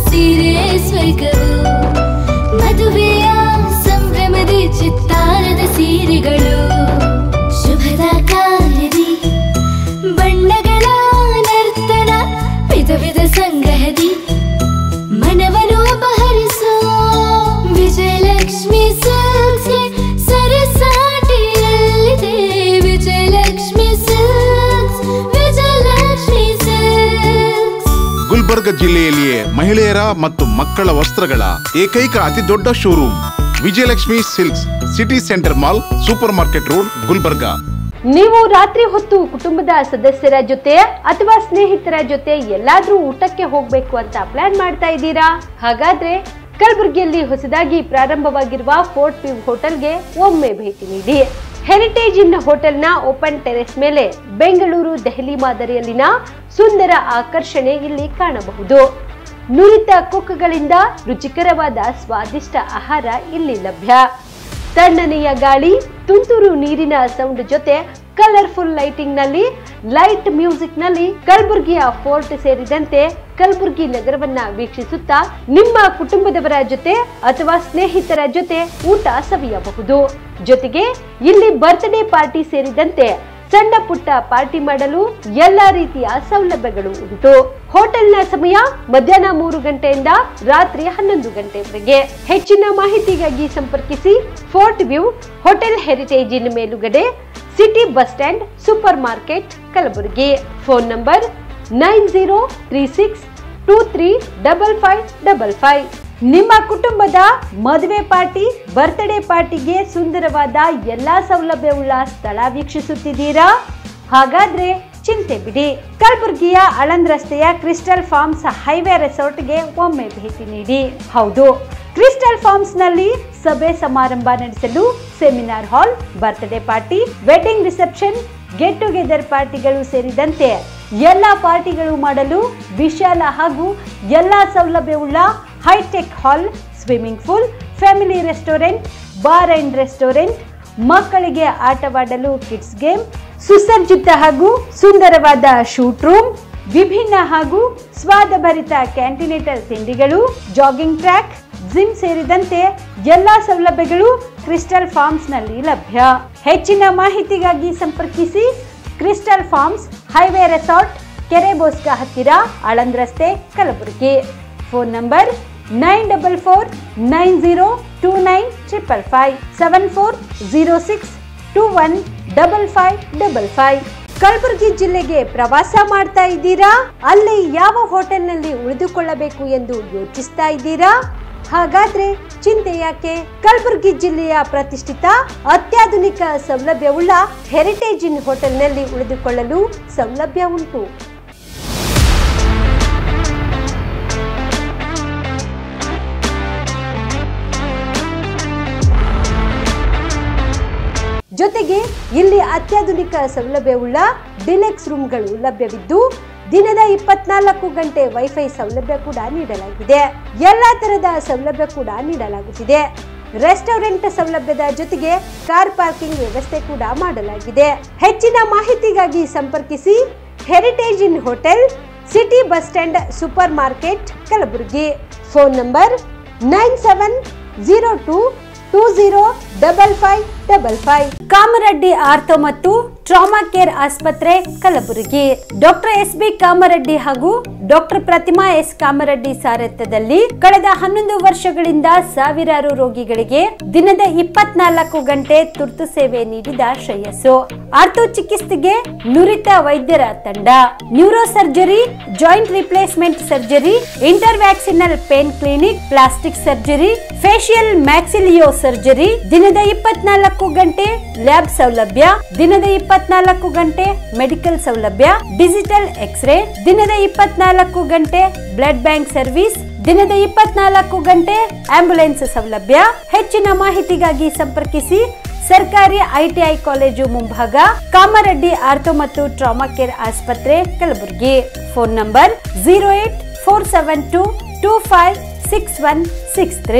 ಸಿರೆ ಸ್ವರ್ಗವೋ, ಮದುವೆಯ ಸಂಭ್ರಮದ ಚಿತ್ತಾರದ ಸೀರೆಗಳು, ಶುಭದ ಕಾರ್ಯದಿ ಬಣ್ಣಗಳ ನರ್ತನ, ವಿಧ ವಿಧ ಸಂಗ್ರಹದಿ ಮನವನ್ನು ಅಪಹರಿಸೋ ವಿಜಯಲಕ್ಷ್ಮಿ ಸಿಲ್ಕ್ಸ್ ಸರಸಾಟಿಯಲ್ಲಿದೆ. Vijayalakshmi Silks, Vijayalakshmi Silks. ಗುಲ್ಬರ್ಗ ಜಿಲ್ಲೆಯಲ್ಲಿಯೇ ಮಹಿಳೆಯರ ಮತ್ತು ಮಕ್ಕಳ ವಸ್ತ್ರಗಳ ಏಕೈಕ ಅತಿ ದೊಡ್ಡ showroom Vijayalakshmi Silks, City Centre Mall, Super Market Road, Gulbarga. ನೀವು ರಾತ್ರಿ ಹೊತ್ತು ಕುಟುಂಬದ ಸದಸ್ಯರ ಜೊತೆ ಅಥವಾ ಸ್ನೇಹಿತರ ಜೊತೆ ಎಲ್ಲಾದ್ರೂ ಊಟಕ್ಕೆ ಹೋಗ್ಬೇಕು ಅಂತ ಪ್ಲಾನ್ ಮಾಡ್ತಾ ಇದ್ದೀರಾ? ಹಾಗಾದ್ರೆ ಕಲಬುರಗಿಯಲ್ಲಿ ಹೊಸದಾಗಿ ಪ್ರಾರಂಭವಾಗಿರುವ ಫೋರ್ಟ್ ವ್ಯೂ ಹೋಟೆಲ್ಗೆ ಒಮ್ಮೆ ಭೇಟಿ ನೀಡಿ. ಹೆರಿಟೇಜ್ ಇನ್ ಹೋಟೆಲ್ನ ಓಪನ್ ಟೆರೆಸ್ ಮೇಲೆ ಬೆಂಗಳೂರು, ದೆಹಲಿ ಮಾದರಿಯಲ್ಲಿನ ಸುಂದರ ಆಕರ್ಷಣೆ ಇಲ್ಲಿ ಕಾಣಬಹುದು. ನುರಿತ ಕುಕ್ಗಳಿಂದ ರುಚಿಕರವಾದ ಸ್ವಾದಿಷ್ಟ ಆಹಾರ ಇಲ್ಲಿ ಲಭ್ಯ. ತಣ್ಣನೆಯ ಗಾಳಿ, ತುಂತುರು ನೀರಿನ ಸೌಂಡ್ ಜೊತೆ ಕಲರ್ಫುಲ್ ಲೈಟಿಂಗ್ ನಲ್ಲಿ, ಲೈಟ್ ಮ್ಯೂಸಿಕ್ ನಲ್ಲಿ ಕಲಬುರಗಿಯ ಫೋರ್ಟ್ ಸೇರಿದಂತೆ ಕಲಬುರಗಿ ನಗರವನ್ನ ವೀಕ್ಷಿಸುತ್ತಾ ನಿಮ್ಮ ಕುಟುಂಬದವರ ಜೊತೆ ಅಥವಾ ಸ್ನೇಹಿತರ ಜೊತೆ ಊಟ ಸವಿಯಬಹುದು. ಜೊತೆಗೆ ಇಲ್ಲಿ ಬರ್ತ್ಡೇ ಪಾರ್ಟಿ ಸೇರಿದಂತೆ ಸಣ್ಣ ಪುಟ್ಟ ಪಾರ್ಟಿ ಮಾಡಲು ಎಲ್ಲಾ ರೀತಿಯ ಸೌಲಭ್ಯಗಳು ಉಂಟು. ಹೋಟೆಲ್ನ ಸಮಯ ಮಧ್ಯಾಹ್ನ 3 ಗಂಟೆಯಿಂದ ರಾತ್ರಿ 11 ಗಂಟೆವರೆಗೆ. ಹೆಚ್ಚಿನ ಮಾಹಿತಿಗಾಗಿ ಸಂಪರ್ಕಿಸಿ ಫೋರ್ಟ್ ವ್ಯೂ ಹೋಟೆಲ್, ಹೆರಿಟೇಜ್ ಇನ್ ಮೇಲುಗಡೆ, city Bus Stand, Super Market, Kalaburagi. Phone number 9036235555. ನಿಮ್ಮ ಕುಟುಂಬದ ಮದುವೆ ಪಾರ್ಟಿ, ಬರ್ತ್ಡೇ ಪಾರ್ಟಿಗೆ ಸುಂದರವಾದ ಎಲ್ಲಾ ಸೌಲಭ್ಯವುಳ್ಳ ಸ್ಥಳ ವೀಕ್ಷಿಸುತ್ತಿದ್ದೀರಾ? ಹಾಗಾದ್ರೆ ಚಿಂತೆ ಬಿಡಿ. ಕಲಬುರಗಿಯ ಆಳಂದ್ ರಸ್ತೆಯ ಕ್ರಿಸ್ಟಲ್ ಫಾರ್ಮ್ಸ್ ಹೈವೇ ರೆಸಾರ್ಟ್ಗೆ ಒಮ್ಮೆ ಭೇಟಿ ನೀಡಿ. ಹೌದು, ಕ್ರಿಸ್ಟಲ್ ಫಾರ್ಮ್ಸ್ ನಲ್ಲಿ ಸಭೆ ಸಮಾರಂಭ ನಡೆಸಲು seminar hall, birthday party, wedding reception, get together ಪಾರ್ಟಿಗಳು ಸೇರಿದಂತೆ ಎಲ್ಲಾ ಪಾರ್ಟಿಗಳು ಮಾಡಲು ವಿಶಾಲ ಹಾಗೂ ಎಲ್ಲಾ ಸೌಲಭ್ಯವುಳ್ಳ hi-tech hall, swimming pool, family restaurant, bar and restaurant, ಮಕ್ಕಳಿಗೆ ಆಟವಾಡಲು ಕಿಡ್ಸ್ ಗೇಮ್, ಸುಸಜ್ಜಿತ ಹಾಗೂ ಸುಂದರವಾದ ಶೂಟ್ ರೂಮ್, ವಿಭಿನ್ನ ಹಾಗೂ ಸ್ವಾದಭರಿತ ಕ್ಯಾಂಟಿನೇಟರ್ ತಿಂಡಿಗಳು, ಜಾಗಿಂಗ್ ಟ್ರ್ಯಾಕ್, ಜಿಮ್ ಸೇರಿದಂತೆ ಎಲ್ಲಾ ಸೌಲಭ್ಯಗಳು ಕ್ರಿಸ್ಟಲ್ ಫಾರ್ಮ್ಸ್ ನಲ್ಲಿ ಲಭ್ಯ. ಹೆಚ್ಚಿನ ಮಾಹಿತಿಗಾಗಿ ಸಂಪರ್ಕಿಸಿ ಕ್ರಿಸ್ಟಲ್ ಫಾರ್ಮ್ಸ್ ಹೈವೇ ರೆಸಾರ್ಟ್, ಕೆರೆ ಬೋಸ್ಕಾ ಹತ್ತಿರ, ಆಳಂದ್ ರಸ್ತೆ, ಕಲಬುರಗಿ. Phone number 9490295555 7406215555. ಕಲಬುರಗಿ ಜಿಲ್ಲೆಗೆ ಪ್ರವಾಸ ಮಾಡ್ತಾ ಇದ್ದೀರಾ? ಅಲ್ಲಿ ಯಾವ ಹೋಟೆಲ್ನಲ್ಲಿ ಉಳಿದುಕೊಳ್ಳಬೇಕು ಎಂದು ಯೋಚಿಸ್ತಾ ಇದ್ದೀರಾ? ಹಾಗಾದ್ರೆ ಚಿಂತೆ ಯಾಕೆ? ಕಲಬುರಗಿ ಜಿಲ್ಲೆಯ ಪ್ರತಿಷ್ಠಿತ ಅತ್ಯಾಧುನಿಕ ಸೌಲಭ್ಯವುಳ್ಳ ಹೆರಿಟೇಜ್ ಇನ್ ಹೋಟೆಲ್ನಲ್ಲಿ ಉಳಿದುಕೊಳ್ಳಲು ಸೌಲಭ್ಯ ಉಂಟು. ಜೊತೆಗೆ ಇಲ್ಲಿ ಅತ್ಯಾಧುನಿಕ ಸೌಲಭ್ಯವುಳ್ಳ ಡಿಲೆಕ್ಸ್ ರೂಮ್ಗಳು ಲಭ್ಯವಿದ್ದು ದಿನದ 24 ಗಂಟೆ ವೈಫೈ ಸೌಲಭ್ಯ ಕೂಡ ನೀಡಲಾಗಿದೆ. ಎಲ್ಲಾ ತರಹದ ಸೌಲಭ್ಯ ಕೂಡ ನೀಡಲಾಗುತ್ತಿದೆ. ರೆಸ್ಟೋರೆಂಟ್ ಸೌಲಭ್ಯದ ಜೊತೆಗೆ ಕಾರ್ ಪಾರ್ಕಿಂಗ್ ವ್ಯವಸ್ಥೆ ಕೂಡ ಮಾಡಲಾಗಿದೆ. ಹೆಚ್ಚಿನ ಮಾಹಿತಿಗಾಗಿ ಸಂಪರ್ಕಿಸಿ Heritage Inn Hotel, City Bus Stand, Super Market, Kalaburagi. Phone number 9702205555. Kamareddy ortho ಮತ್ತು ಟ್ರಾಮಾ ಕೇರ್ ಆಸ್ಪತ್ರೆ, ಕಲಬುರಗಿ. ಡಾಕ್ಟರ್ SB ಕಾಮರೆಡ್ಡಿ ಹಾಗೂ ಡಾಕ್ಟರ್ ಪ್ರತಿಮಾ S ಕಾಮರೆಡ್ಡಿ ಸಾರಥ್ಯದಲ್ಲಿ ಕಳೆದ 11 ವರ್ಷಗಳಿಂದ ಸಾವಿರಾರು ರೋಗಿಗಳಿಗೆ ದಿನದ 24 ಗಂಟೆ ತುರ್ತು ಸೇವೆ ನೀಡಿದ ಶ್ರೇಯಸ್ಸು. ಆರ್ಥೋ ಚಿಕಿತ್ಸೆಗೆ ನುರಿತ ವೈದ್ಯರ ತಂಡ, neuro surgery, joint replacement surgery, interventional pain clinic, plastic surgery, facial maxillo surgery, ದಿನದ 24 ಗಂಟೆ ಲ್ಯಾಬ್ ಸೌಲಭ್ಯ, ದಿನದ 24 ಗಂಟೆ ಮೆಡಿಕಲ್ ಸೌಲಭ್ಯ, ಡಿಜಿಟಲ್ ಎಕ್ಸ್ರೇ, ದಿನದ 24 ಗಂಟೆ ಬ್ಲಡ್ ಬ್ಯಾಂಕ್ ಸರ್ವಿಸ್, ದಿನದ 24 ಗಂಟೆ ಆಂಬ್ಯುಲೆನ್ಸ್ ಸೌಲಭ್ಯ. ಹೆಚ್ಚಿನ ಮಾಹಿತಿಗಾಗಿ ಸಂಪರ್ಕಿಸಿ ಸರ್ಕಾರಿ ಐಟಿಐ ಕಾಲೇಜು ಮುಂಭಾಗ, ಕಾಮರೆಡ್ಡಿ ಆರ್ಥೋ ಮತ್ತು ಟ್ರಾಮಾ ಕೇರ್ ಆಸ್ಪತ್ರೆ, ಕಲಬುರಗಿ. Phone number 084722566163.